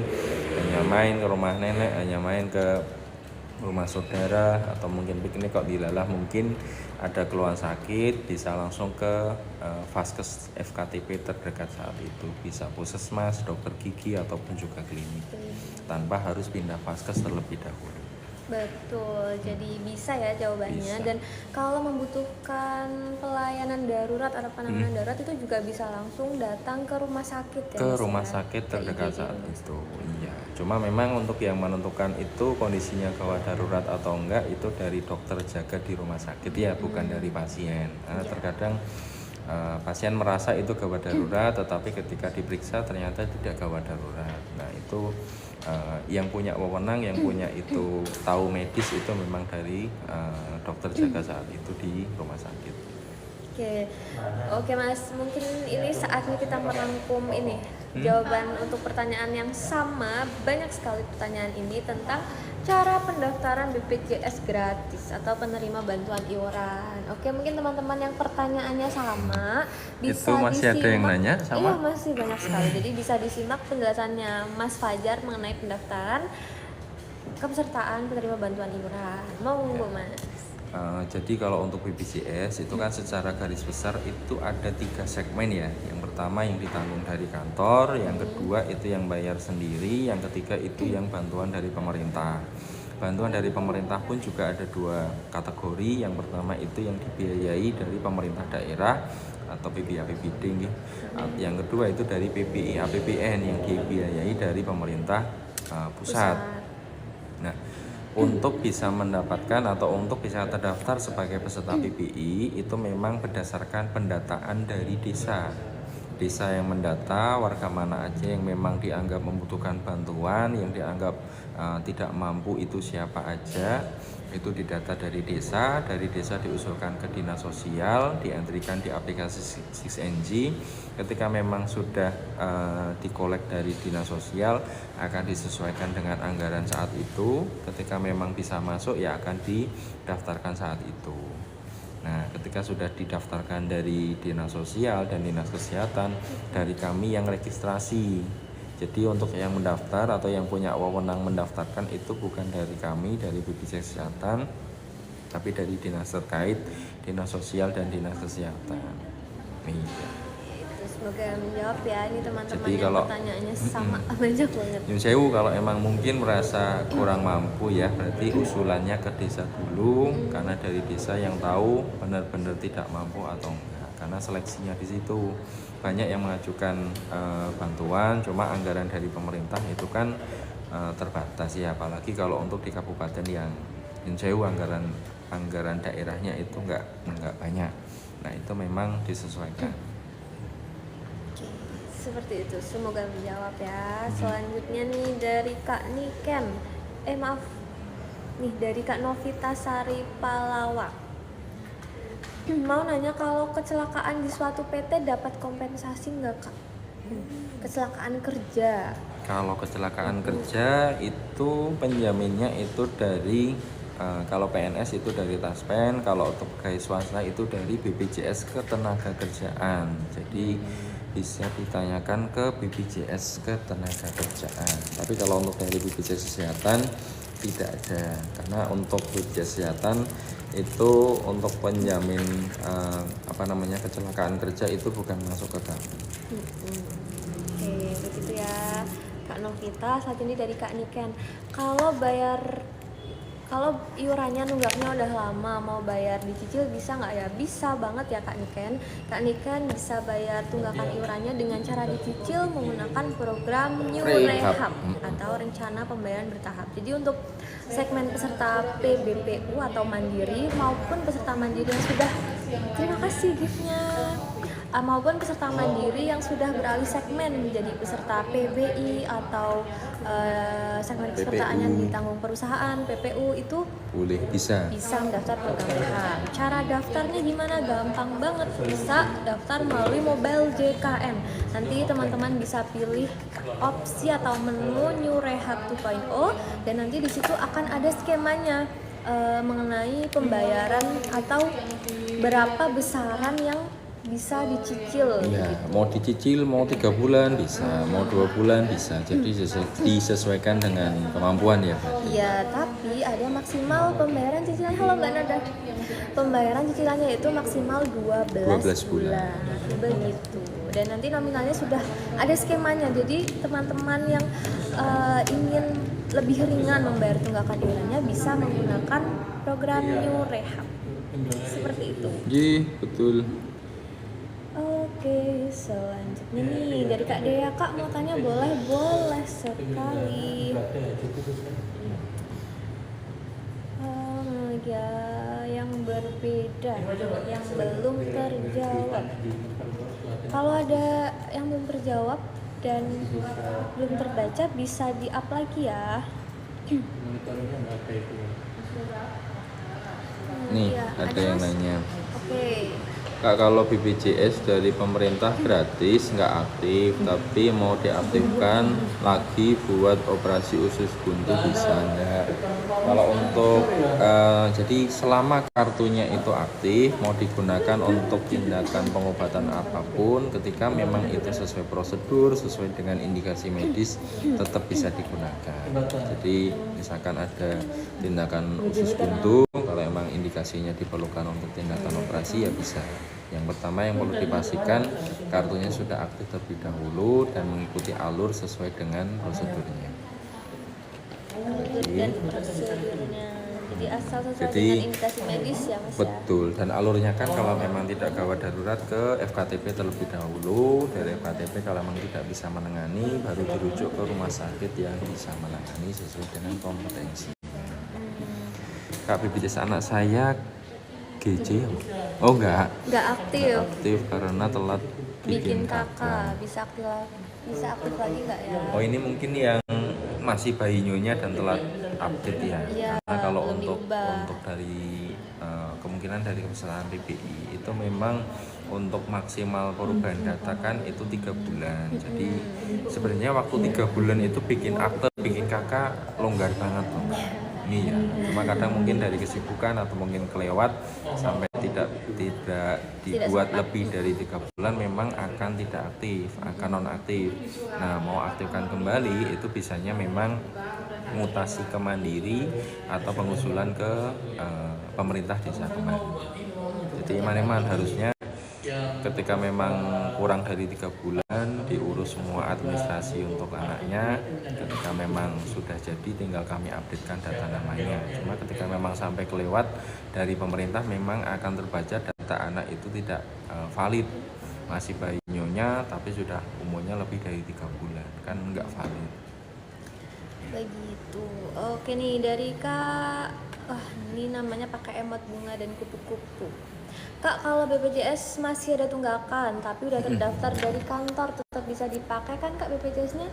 hanya main ke rumah nenek, hanya main ke rumah saudara atau mungkin piknik kok dilalah mungkin ada keluhan sakit, bisa langsung ke vaskes FKTP terdekat saat itu, bisa puskesmas, dokter gigi ataupun juga klinik, tanpa harus pindah vaskes terlebih dahulu. Betul, jadi bisa ya jawabannya. Bisa. Dan kalau membutuhkan pelayanan darurat atau penanganan darurat itu juga bisa langsung datang ke rumah sakit ya. Ke Mas, rumah ya? sakit Ke terdekat IGD, saat Mas. itu, iya. Cuma memang untuk yang menentukan itu kondisinya gawat darurat atau enggak itu dari dokter jaga di rumah sakit ya, bukan dari pasien. Karena Iya. terkadang pasien merasa itu gawat darurat, tetapi ketika diperiksa ternyata tidak gawat darurat. Nah itu yang punya wewenang, yang punya itu tahu medis itu memang dari dokter jaga saat itu di rumah sakit. Oke Mas, mungkin ini saatnya kita merangkum ini jawaban untuk pertanyaan yang sama. Banyak sekali pertanyaan ini tentang cara pendaftaran BPJS gratis atau penerima bantuan iuran. Oke, mungkin teman-teman yang pertanyaannya sama bisa Itu masih ada yang nanya sama? Iya, masih banyak sekali. Jadi bisa disimak penjelasannya Mas Fajar mengenai pendaftaran kepesertaan penerima bantuan iuran. Monggo Mas. Jadi kalau untuk BPJS itu kan secara garis besar itu ada 3 segmen ya. Yang pertama yang ditanggung dari kantor, yang kedua itu yang bayar sendiri, yang ketiga itu yang bantuan dari pemerintah. Bantuan dari pemerintah pun juga ada 2 kategori. Yang pertama itu yang dibiayai dari pemerintah daerah atau PBI APBD. Yang kedua itu dari PBI APBN yang dibiayai dari pemerintah pusat. Nah, untuk bisa mendapatkan atau untuk bisa terdaftar sebagai peserta PBI itu memang berdasarkan pendataan dari desa. Desa yang mendata warga mana aja yang memang dianggap membutuhkan bantuan, yang dianggap tidak mampu itu siapa aja. Itu didata dari desa diusulkan ke dinas sosial, dientrikan di aplikasi 6NG. Ketika memang sudah dikolek dari dinas sosial akan disesuaikan dengan anggaran saat itu. Ketika memang bisa masuk ya akan didaftarkan saat itu. Nah, ketika sudah didaftarkan dari dinas sosial dan dinas kesehatan, dari kami yang registrasi. Jadi untuk yang mendaftar atau yang punya wewenang mendaftarkan itu bukan dari kami, dari BPJS Kesehatan, tapi dari dinas terkait, dinas sosial dan dinas kesehatan. Iya. Semoga menjawab ya ini teman-teman Jadi yang kalau pertanyaannya sama banyak banget. Nyun sewu kalau emang mungkin merasa kurang mampu ya berarti usulannya ke desa dulu, karena dari desa yang tahu benar-benar tidak mampu atau enggak, karena seleksinya di situ. Banyak yang mengajukan bantuan, cuma anggaran dari pemerintah itu kan terbatas ya, apalagi kalau untuk di kabupaten yang Nyun sewu anggaran daerahnya itu enggak banyak. Nah itu memang disesuaikan. Seperti itu, semoga menjawab ya. Selanjutnya nih dari Kak Niken, dari Kak Novita Sari Palawak. Mau nanya kalau kecelakaan di suatu PT dapat kompensasi nggak Kak? Kecelakaan kerja. Kalau kecelakaan kerja itu penjaminnya itu dari kalau PNS itu dari Taspen, kalau untuk pegawai swasta itu dari BPJS Ketenagakerjaan. Jadi bisa ditanyakan ke BPJS Ketenagakerjaan. Tapi kalau untuk dari BPJS Kesehatan tidak ada, karena untuk BPJS Kesehatan itu untuk penjamin kecelakaan kerja itu bukan masuk ke kami. Oke, begitu ya Kak Novita. Saat ini dari Kak Niken, kalau iurannya nunggaknya udah lama, mau bayar dicicil bisa nggak ya? Bisa banget ya Kak Niken. Kak Niken bisa bayar tunggakan iurannya dengan cara dicicil menggunakan program New Rehab atau rencana pembayaran bertahap. Jadi untuk segmen peserta PBPU atau mandiri maupun peserta mandiri yang sudah, terima kasih giftnya, maupun peserta mandiri yang sudah beralih segmen menjadi peserta PBI atau segmen pesertaan yang ditanggung perusahaan PPU itu boleh bisa mendaftar program rehab. Cara daftarnya gimana? Gampang banget, bisa daftar melalui mobile JKN. Nanti teman-teman bisa pilih opsi atau menu New Rehab 2.0 dan nanti di situ akan ada skemanya mengenai pembayaran atau berapa besaran yang bisa dicicil. Iya, mau dicicil mau 3 bulan bisa, mau 2 bulan bisa. Jadi disesuaikan dengan kemampuan ya, Pak. Iya, tapi ada maksimal pembayaran cicilannya. Halo Mbak Nada. Pembayaran cicilannya itu maksimal 12 bulan. Begitu. Dan nanti nominalnya sudah ada skemanya. Jadi teman-teman yang ingin lebih ringan membayar tunggakan iurannya bisa menggunakan program New Rehab. Seperti itu. Iya, betul. Oke, selanjutnya nih dari Kak Dea. Kak mau tanya boleh? Boleh sekali. Ya, yang berbeda, yang belum terjawab. Kalau ada yang belum terjawab dan belum terbaca bisa di-up lagi ya. Nih, Ya, ada yang Mas? nanya. Oke. Kak, kalau BPJS dari pemerintah gratis nggak aktif, tapi mau diaktifkan lagi buat operasi usus buntu bisa nggak? Kalau untuk jadi selama kartunya itu aktif, mau digunakan untuk tindakan pengobatan apapun, ketika memang itu sesuai prosedur, sesuai dengan indikasi medis, tetap bisa digunakan. Jadi misalkan ada tindakan usus buntu, kalau emang indikasinya diperlukan untuk tindakan operasi ya bisa. Yang pertama yang perlu dipastikan kartunya sudah aktif terlebih dahulu dan mengikuti alur sesuai dengan prosedurnya. Dan prosedurnya. Jadi asal sesuai Jadi, dengan indikasi medis ya Mas ya. Betul, dan alurnya kan kalau memang tidak gawat darurat ke FKTP terlebih dahulu. Dari FKTP kalau memang tidak bisa menangani baru dirujuk ke rumah sakit yang bisa menangani sesuai dengan kompetensi. Kak, BPJS anak saya GJ. Oh enggak Nggak aktif karena telat bikin kakak. Bisa aktif lagi nggak ya? Oh, ini mungkin yang masih bayi nyonya dan telat update ya. Iya, Karena kalau belum untuk diubah. dari kemungkinan dari kesalahan PPI itu memang untuk maksimal perubahan data kan itu 3 bulan. Jadi sebenarnya waktu 3 bulan itu bikin akte, bikin kakak longgar banget loh. Iya, cuma kadang mungkin dari kesibukan atau mungkin kelewat sampai tidak dibuat sempat. lebih dari 3 bulan memang akan tidak aktif, akan nonaktif. Nah, mau aktifkan kembali itu bisanya memang mutasi ke mandiri atau pengusulan ke pemerintah desa kembali. Jadi Maneman harusnya ketika memang kurang dari 3 bulan diurus semua administrasi untuk anaknya. Ketika memang sudah jadi tinggal kami updatekan data namanya. Cuma ketika memang sampai kelewat dari pemerintah memang akan terbaca data anak itu tidak valid, masih bayi nyonya tapi sudah umurnya lebih dari 3 bulan, kan nggak valid. Begitu. Oke nih dari Kak. Ini namanya pakai emot bunga dan kupu-kupu. Kak, kalau BPJS masih ada tunggakan tapi udah terdaftar dari kantor tetap bisa dipakai kan Kak BPJS-nya?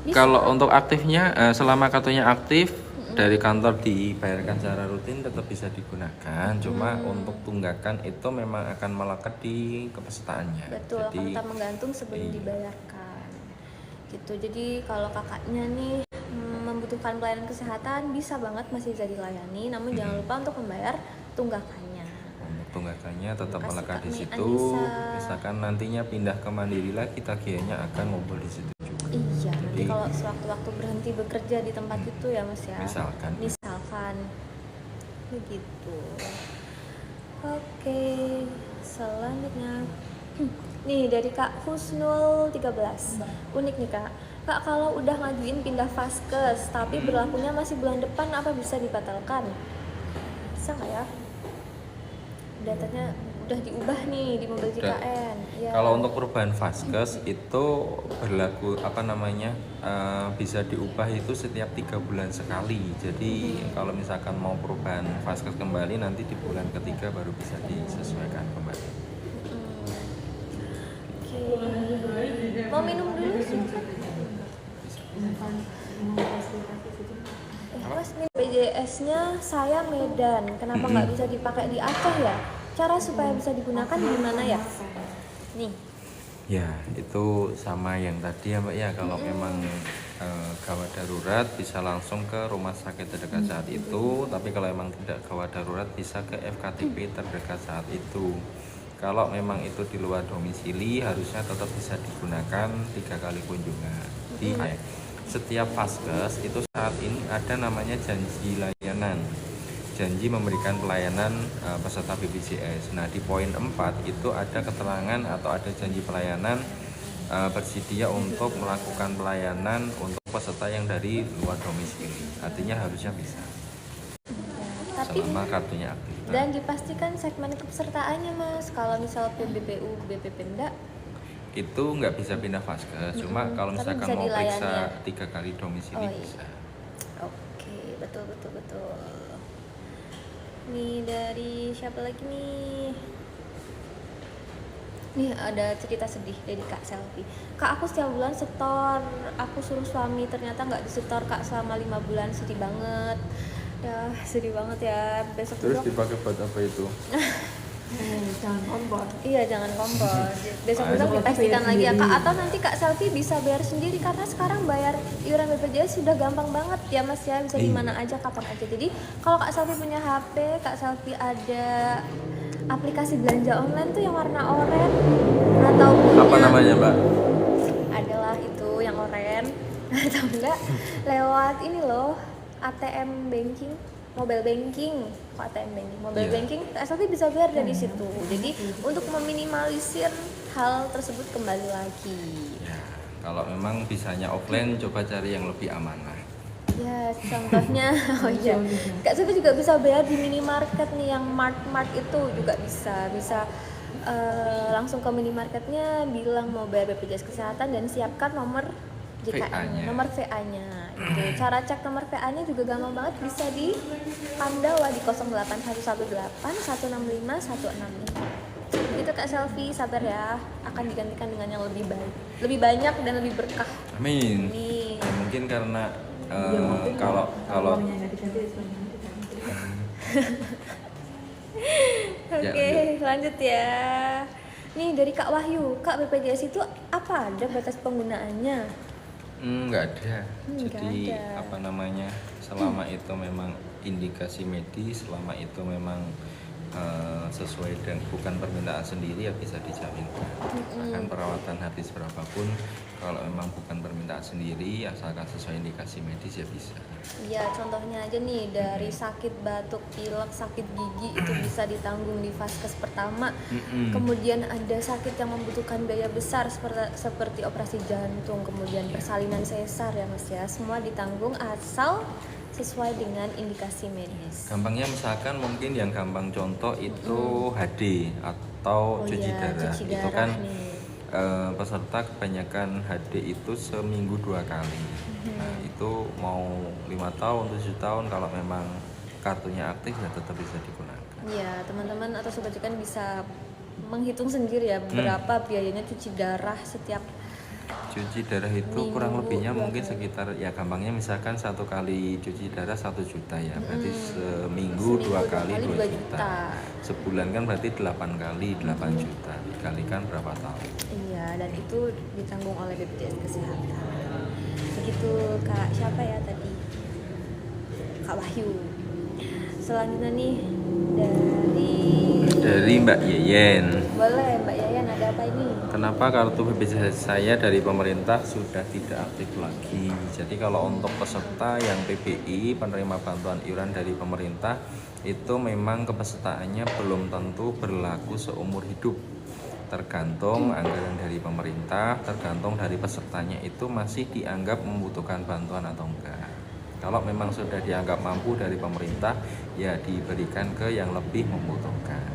Bisa. Kalau untuk aktifnya selama kartunya aktif dari kantor dibayarkan secara rutin tetap bisa digunakan. Cuma untuk tunggakan itu memang akan melekat di kepesertaannya. Betul, Jadi, akan tetap menggantung sebelum iya. dibayarkan. Gitu. Jadi kalau kakaknya nih membutuhkan pelayanan kesehatan bisa banget masih bisa dilayani, namun jangan lupa untuk membayar tunggakannya. Untuk tunggakannya tetap Makasih, melekat Kak di Mi situ. Anissa. Misalkan nantinya pindah ke Mandiri lagi, tagihannya akan ngumpul di situ juga. Iya, nanti Jadi, kalau sewaktu-waktu berhenti bekerja di tempat itu ya Mas ya. misalkan. Begitu. Oke, selanjutnya. Nih dari Kak Husnul 13. Unik nih Kak. Kak, kalau udah ngajuin pindah vaskes tapi berlakunya masih bulan depan, apa bisa dibatalkan? Bisa nggak ya? Datanya udah diubah nih di mobil JKN. Ya. Kalau untuk perubahan vaskes itu berlaku bisa diubah itu setiap 3 bulan sekali. Jadi kalau misalkan mau perubahan vaskes kembali nanti di bulan ketiga baru bisa disesuaikan kembali. Oke. Mau minum dulu sih? Mas, ini BPJS-nya saya Medan. Kenapa nggak bisa dipakai di Aceh ya? Cara supaya bisa digunakan gimana ya? Nih. Ya, itu sama yang tadi ya Mbak ya. Kalau memang gawat darurat bisa langsung ke rumah sakit terdekat saat itu. Tapi kalau memang tidak gawat darurat bisa ke FKTP terdekat saat itu. Kalau memang itu di luar domisili harusnya tetap bisa digunakan 3 kali kunjungan. Di setiap Vaskes itu saat ini ada namanya janji layanan, janji memberikan pelayanan peserta BPJS. Nah di poin 4 itu ada keterangan atau ada janji pelayanan bersedia untuk melakukan pelayanan untuk peserta yang dari luar domisili. Artinya harusnya bisa. Tapi Selama kartunya aktif. dan dipastikan segmen kepesertaannya Mas. Kalau misal PBPU, BPPMda Itu nggak bisa pindah Vaskes. Cuma kalau Tapi misalkan bisa mau dilayani periksa ya? 3 kali domisili Oh, iya. bisa. Oke, betul. Nih dari siapa lagi nih? Nih ada cerita sedih dari Kak Selvi. Kak, aku setiap bulan setor, aku suruh suami ternyata nggak disetor Kak selama 5 bulan, sedih banget. Ya sedih banget ya. Besok Terus besok dipakai buat apa itu? Jangan kompor. iya jangan kompor. Besok Ayo. besok dipastikan lagi ya Kak. Atau nanti Kak Selvi bisa bayar sendiri karena sekarang bayar iuran BPJS sudah gampang banget ya Mas ya, bisa di mana aja kapan aja. Jadi kalau Kak Selvi punya HP, Kak Selvi ada aplikasi belanja online tuh yang warna oranye atau Apa namanya, Mbak? adalah itu yang oranye atau enggak lewat ini loh ATM banking, mobile banking, ATM banking, mobile Iya. banking, SLV bisa bayar dari situ. Jadi untuk meminimalisir hal tersebut kembali lagi. Ya, kalau memang bisanya offline coba cari yang lebih amanah. Ya, contohnya, oh iya, Kak Sufi juga bisa bayar di minimarket nih yang mart itu juga bisa langsung ke minimarketnya bilang mau bayar BPJS Kesehatan dan siapkan nomor JKN, VA-nya. nomor VA-nya. Itu cara cek nomor VA-nya juga gampang banget, bisa di Pandawa di 08118 165 165. Itu Kak Selvi, sabar ya, akan digantikan dengan yang lebih baik, lebih banyak dan lebih berkah. Amin. Nih. Ya, mungkin karena Ya, mungkin kalau uangnya nggak diganti, sebenarnya diganti. Oke, lanjut ya. Nih dari Kak Wahyu, Kak BPJS itu apa ada batas penggunaannya? nggak ada. Nggak Jadi ada. apa namanya? Selama itu memang indikasi medis, selama itu memang sesuai dengan bukan permintaan sendiri ya bisa dijaminkan. Bahkan perawatan habis berapapun kalau memang bukan permintaan sendiri asalkan sesuai indikasi medis ya bisa. Ya contohnya aja nih dari sakit batuk, pilek, sakit gigi itu bisa ditanggung di Vaskes pertama. Kemudian ada sakit yang membutuhkan biaya besar seperti operasi jantung, kemudian persalinan sesar ya Mas ya. Semua ditanggung asal sesuai dengan indikasi medis. Gampangnya misalkan mungkin yang gampang contoh itu HD atau cuci iya, darah. cuci Itu darah kan nih. peserta kebanyakan HD itu seminggu 2 kali. Nah itu mau 5 tahun, 7 tahun kalau memang kartunya aktif ya tetap bisa digunakan. Iya, teman-teman atau sobat kan bisa menghitung sendiri ya berapa biayanya cuci darah setiap Cuci darah itu Minggu, kurang lebihnya 2 mungkin kali. sekitar ya gampangnya misalkan 1 kali cuci darah 1 juta ya. Berarti seminggu 2 kali 2 2 juta. Sebulan kan berarti 8 kali 8 juta. Dikalikan berapa tahun? Iya, dan itu ditanggung oleh BPJS Kesehatan. Begitu Kak, siapa ya tadi? Kak Wahyu. Selanjutnya nih Dari Mbak Yeyen. boleh Mbak Yayan, ada apa ini? Kenapa kartu BPJS saya dari pemerintah sudah tidak aktif lagi? Jadi kalau untuk peserta yang PBI, penerima bantuan iuran dari pemerintah, itu memang kepesertaannya belum tentu berlaku seumur hidup. Tergantung anggaran dari pemerintah, tergantung dari pesertanya itu masih dianggap membutuhkan bantuan atau enggak. Kalau memang sudah dianggap mampu dari pemerintah, ya diberikan ke yang lebih membutuhkan.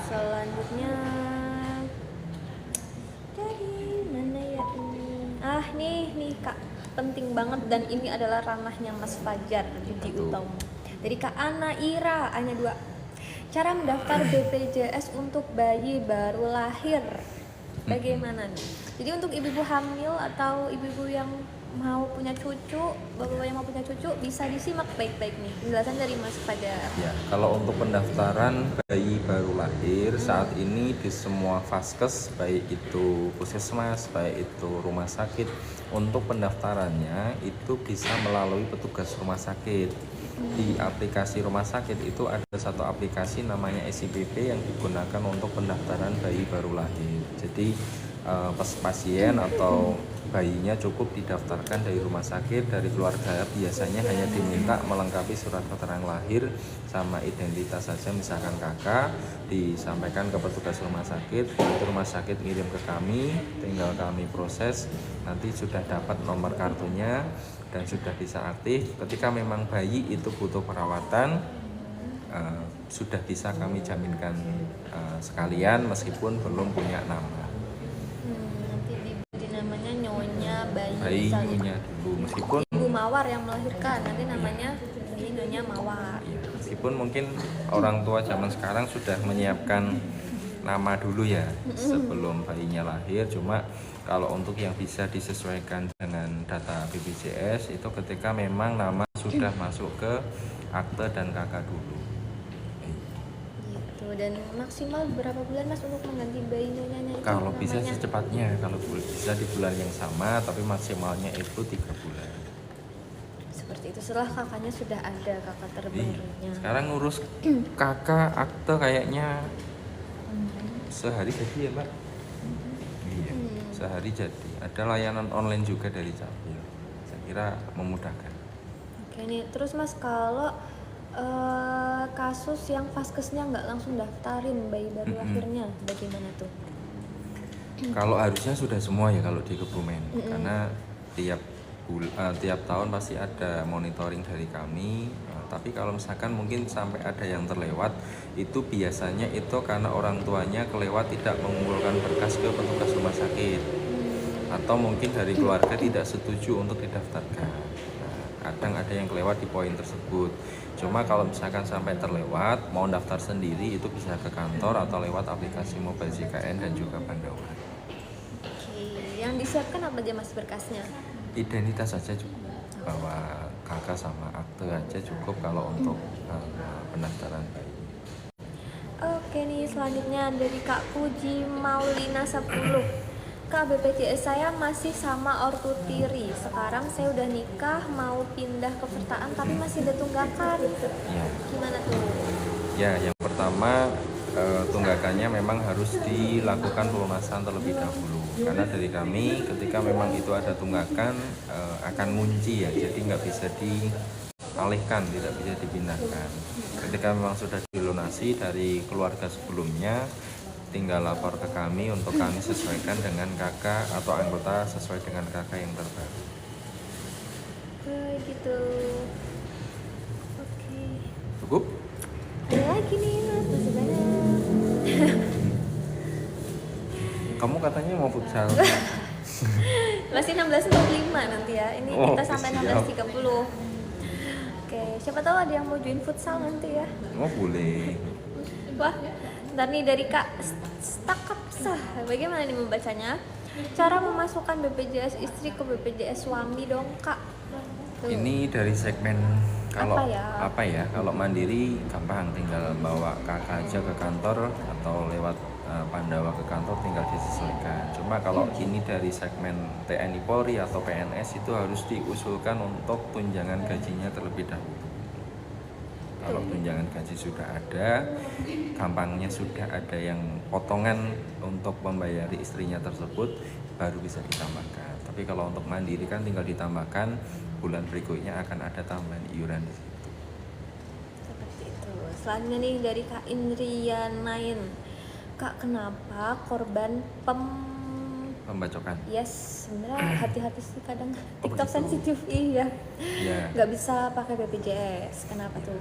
Selanjutnya dari mana ya ini? Nih Kak, penting banget dan ini adalah ranahnya Mas Fajar Budi Betul. Utomo. Dari Kak Ana Ira, hanya 2. Cara mendaftar BPJS untuk bayi baru lahir. Bagaimana nih? Jadi untuk ibu-ibu hamil atau ibu-ibu yang mau punya cucu, bapak-bapak yang mau punya cucu bisa disimak baik-baik nih penjelasan dari Mas Fajar. Ya, kalau untuk pendaftaran bayi baru lahir saat ini di semua vaskes, baik itu puskesmas, baik itu rumah sakit, untuk pendaftarannya itu bisa melalui petugas rumah sakit. Di aplikasi rumah sakit itu ada satu aplikasi namanya SIPP yang digunakan untuk pendaftaran bayi baru lahir. Jadi pasien atau bayinya cukup didaftarkan dari rumah sakit, dari keluarga biasanya hanya diminta melengkapi surat keterangan lahir sama identitas saja, misalkan kakak, disampaikan ke petugas rumah sakit, nanti rumah sakit ngirim ke kami, tinggal kami proses, nanti sudah dapat nomor kartunya dan sudah bisa aktif. Ketika memang bayi itu butuh perawatan, sudah bisa kami jaminkan sekalian meskipun belum punya nama. Nanti diberi namanya nyonya bayi Bayinya dulu, meskipun ibu mawar yang melahirkan, nanti namanya bayi nyonya mawar. ya, meskipun mungkin orang tua zaman sekarang sudah menyiapkan nama dulu ya sebelum bayinya lahir, cuma kalau untuk yang bisa disesuaikan dengan data BPJS itu ketika memang nama sudah masuk ke akte dan kakak dulu. Gitu. Dan maksimal berapa bulan Mas untuk mengganti bayi nyonyanya itu? Kalau bisa namanya? secepatnya, kalau bisa di bulan yang sama, tapi maksimalnya itu 3 bulan. Seperti itu, setelah kakaknya sudah ada, kakak terbarunya. Sekarang ngurus kakak akte kayaknya sehari jadi ya Mbak? Iya, sehari jadi. Ada layanan online juga dari Capil. Saya kira memudahkan. Oke nih, terus Mas kalau kasus yang vaskesnya nggak langsung daftarin bayi baru lahirnya, bagaimana tuh? Kalau harusnya sudah semua ya kalau di Kebumen, karena tiap tahun pasti ada monitoring dari kami. Tapi kalau misalkan mungkin sampai ada yang terlewat, itu biasanya itu karena orang tuanya kelewat tidak mengumpulkan berkas ke petugas rumah sakit, atau mungkin dari keluarga tidak setuju untuk didaftarkan. Kadang ada yang kelewat di poin tersebut. Cuma kalau misalkan sampai terlewat, mau daftar sendiri itu bisa ke kantor atau lewat aplikasi mobile JKN dan juga Pandawa. Oke, yang disiapkan apa aja Mas berkasnya? Identitas saja cukup, bahwa kakak sama akte aja cukup kalau untuk pendaftaran bayi. Oke nih, selanjutnya dari Kak Puji Maulina 10. Kak, BPJS saya masih sama ortu tiri. Sekarang saya udah nikah, mau pindah ke Pertaan tapi masih ada tunggakan. Ya, Gimana tuh? ya yang pertama tunggakannya memang harus dilakukan pelunasan terlebih dahulu. Karena dari kami ketika memang itu ada tunggakan akan ngunci ya, jadi nggak bisa dialihkan, tidak bisa dipindahkan. Ketika memang sudah dilunasi dari keluarga sebelumnya, tinggal lapor ke kami untuk kami sesuaikan dengan kakak atau anggota sesuai dengan kakak yang terbaru. Gitu. Oke. Cukup? Ada lagi nih Mas, masih banyak. Kamu katanya mau futsal? Masih 16.45 nanti ya. Ini Oh, kita sampai siap. 16.30. Oke, siapa tahu ada yang mau join futsal nanti ya. Oh boleh. Wah, ntar nih dari Kak Stakapsah. Bagaimana nih membacanya? Cara memasukkan BPJS istri ke BPJS suami dong Kak. Tuh. Ini dari segmen kalau Apa ya? kalau mandiri gampang, tinggal bawa kakak aja ke kantor atau lewat Pandawa ke kantor tinggal disesuaikan. Cuma kalau ini dari segmen TNI Polri atau PNS itu harus diusulkan untuk tunjangan gajinya terlebih dahulu. Kalau tunjangan gaji sudah ada, gampangnya sudah ada yang potongan untuk membayari istrinya tersebut, baru bisa ditambahkan. Tapi kalau untuk mandiri kan tinggal ditambahkan, bulan berikutnya akan ada tambahan iuran di situ. Seperti itu. Selanjutnya nih dari Kak Indrianain. Kak, kenapa korban Pembacokan. Yes, sebenarnya hati-hati sih kadang TikTok begitu. sensitif, iya. Ya. Nggak bisa pakai BPJS. Kenapa tuh?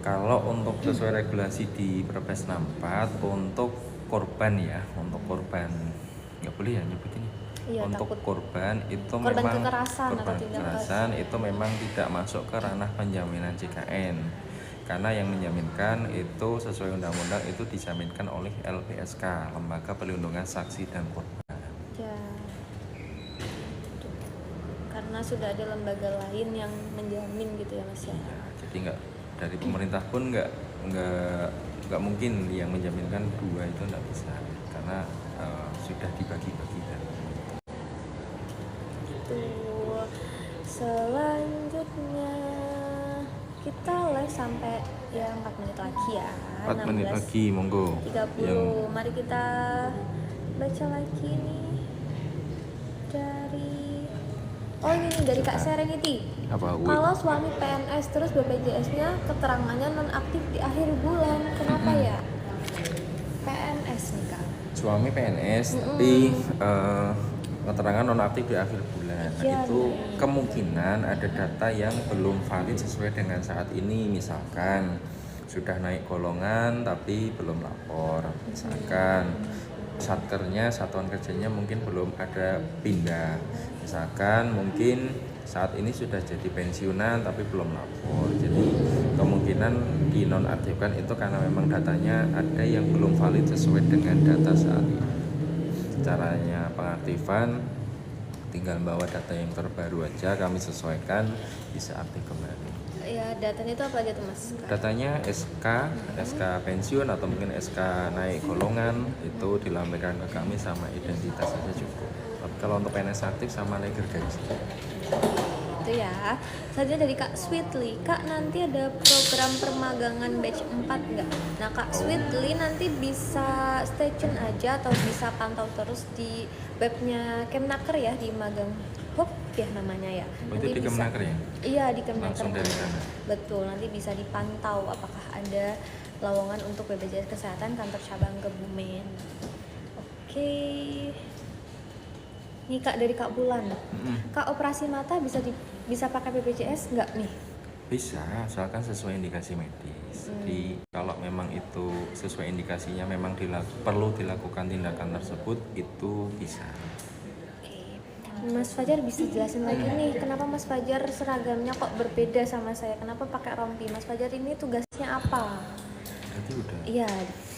Kalau untuk sesuai regulasi di Perpres 64 untuk korban ya, untuk korban nggak boleh ya nyebut ini. Iya, Untuk takut. korban itu Korban memang kekerasan atau korban tindak kekerasan itu memang tidak masuk ke ranah penjaminan JKN. Karena yang menjaminkan itu sesuai undang-undang itu dijaminkan oleh LPSK, Lembaga Perlindungan Saksi dan Korban. Ya. Tuh. Karena sudah ada lembaga lain yang menjamin gitu ya Mas ya. Ya, jadi nggak dari pemerintah pun nggak mungkin yang menjaminkan dua itu nggak bisa karena sudah dibagi-bagikan. Tuh. Selanjutnya kita live sampai ya 4 menit lagi ya. 4 menit lagi, monggo. 30. Mari kita baca lagi nih dari ini nih dari Kak Serenity. Apa? Kalau suami PNS terus BPJS-nya keterangannya nonaktif di akhir bulan, kenapa ya? PNS nih Kak. Suami PNS tapi keterangan nonaktif di akhir bulan. Nah, Iya, itu kemungkinan ada data yang belum valid sesuai dengan saat ini. Misalkan sudah naik golongan tapi belum lapor. Misalkan satkernya, satuan kerjanya mungkin belum ada pindah. Misalkan mungkin saat ini sudah jadi pensiunan tapi belum lapor. Jadi kemungkinan dinonaktifkan itu karena memang datanya ada yang belum valid sesuai dengan data saat ini. Caranya pengaktifan tinggal bawa data yang terbaru aja, kami sesuaikan, bisa aktif kembali. Ya, datanya itu apa aja tuh Mas? Datanya SK pensiun atau mungkin SK naik golongan itu dilampirkan ke kami sama identitas saja cukup. Tapi kalau untuk PNS aktif sama leger gaji. Itu ya. Saja dari Kak Sweetly. Kak, nanti ada program permagangan batch 4 enggak? Nah, Kak Sweetly nanti bisa stay tune aja atau bisa pantau terus di webnya Kemnaker ya, di Magang Hub ya namanya ya. Itu di Kemnaker ya? Iya, di Kemnaker. Langsung dari sana. Betul, nanti bisa dipantau apakah ada lowongan untuk BPJS Kesehatan kantor cabang Kebumen. Oke. Nih Kak dari Kak Bulan. Kak, operasi mata bisa pakai BPJS nggak nih? Bisa, asalkan sesuai indikasi medis. Jadi kalau memang itu sesuai indikasinya memang perlu dilakukan tindakan tersebut, itu bisa. Oke. Mas Fajar bisa jelasin lagi nih, kenapa Mas Fajar seragamnya kok berbeda sama saya? Kenapa pakai rompi? Mas Fajar ini tugasnya apa? Berarti udah. Iya,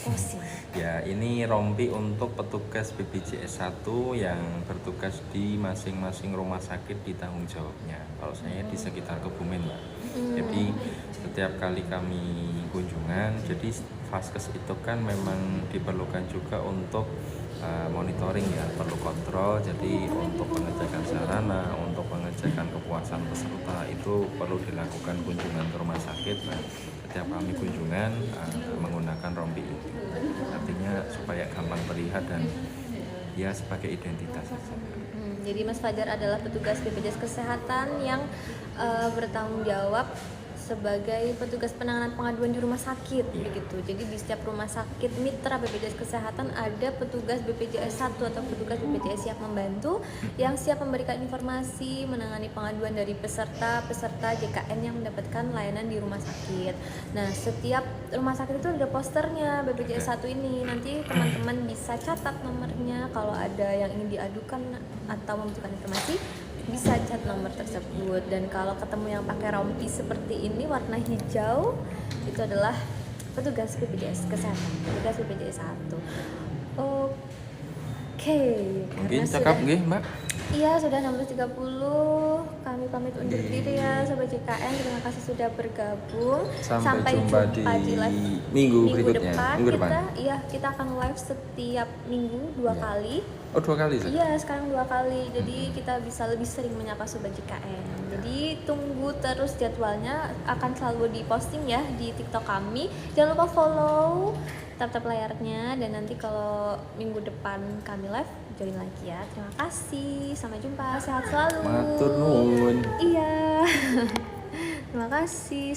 posisi. Ya, ini rompi untuk petugas BPJS 1 yang bertugas di masing-masing rumah sakit di tanggung jawabnya. Kalau saya di sekitar Kebumen, Mbak. Jadi setiap kali kami kunjungan, jadi Vaskes itu kan memang diperlukan juga untuk monitoring ya, perlu kontrol. Jadi untuk pengecekan sarana, untuk pengecekan kepuasan peserta itu perlu dilakukan kunjungan ke rumah sakit. Nah, setiap kami kunjungan menggunakan rompi itu, artinya supaya gampang terlihat dan ya sebagai identitas saja. Jadi Mas Fajar adalah petugas BPJS Kesehatan yang bertanggung jawab sebagai petugas penanganan pengaduan di rumah sakit begitu. Jadi di setiap rumah sakit mitra BPJS Kesehatan ada petugas BPJS 1 atau petugas BPJS siap membantu yang siap memberikan informasi, menangani pengaduan dari peserta JKN yang mendapatkan layanan di rumah sakit. Nah, setiap rumah sakit itu ada posternya BPJS 1 ini. Nanti teman-teman bisa catat nomornya kalau ada yang ingin diadukan atau membutuhkan informasi, bisa cat nomor tersebut. Dan kalau ketemu yang pakai rompi seperti ini warna hijau, itu adalah petugas BPJS Kesehatan, petugas BPJS 1. Oke. Mungkin cakap nggih, Mbak? Iya, sudah 16.30. Kami pamit undur diri ya Sobat JKN. Terima kasih sudah bergabung. Sampai jumpa di live minggu berikutnya. Minggu depan. Kita akan live setiap minggu 2 kali. Oh, 2 kali saja? Iya, sekarang 2 kali. Jadi kita bisa lebih sering menyapa Sobat JKN. Jadi tunggu terus jadwalnya, akan selalu diposting ya di TikTok kami. Jangan lupa follow, tap layarnya, dan nanti kalau minggu depan kami live, join lagi ya. Terima kasih, sampai jumpa, sehat selalu. Matur nuwun. Iya. Terima kasih.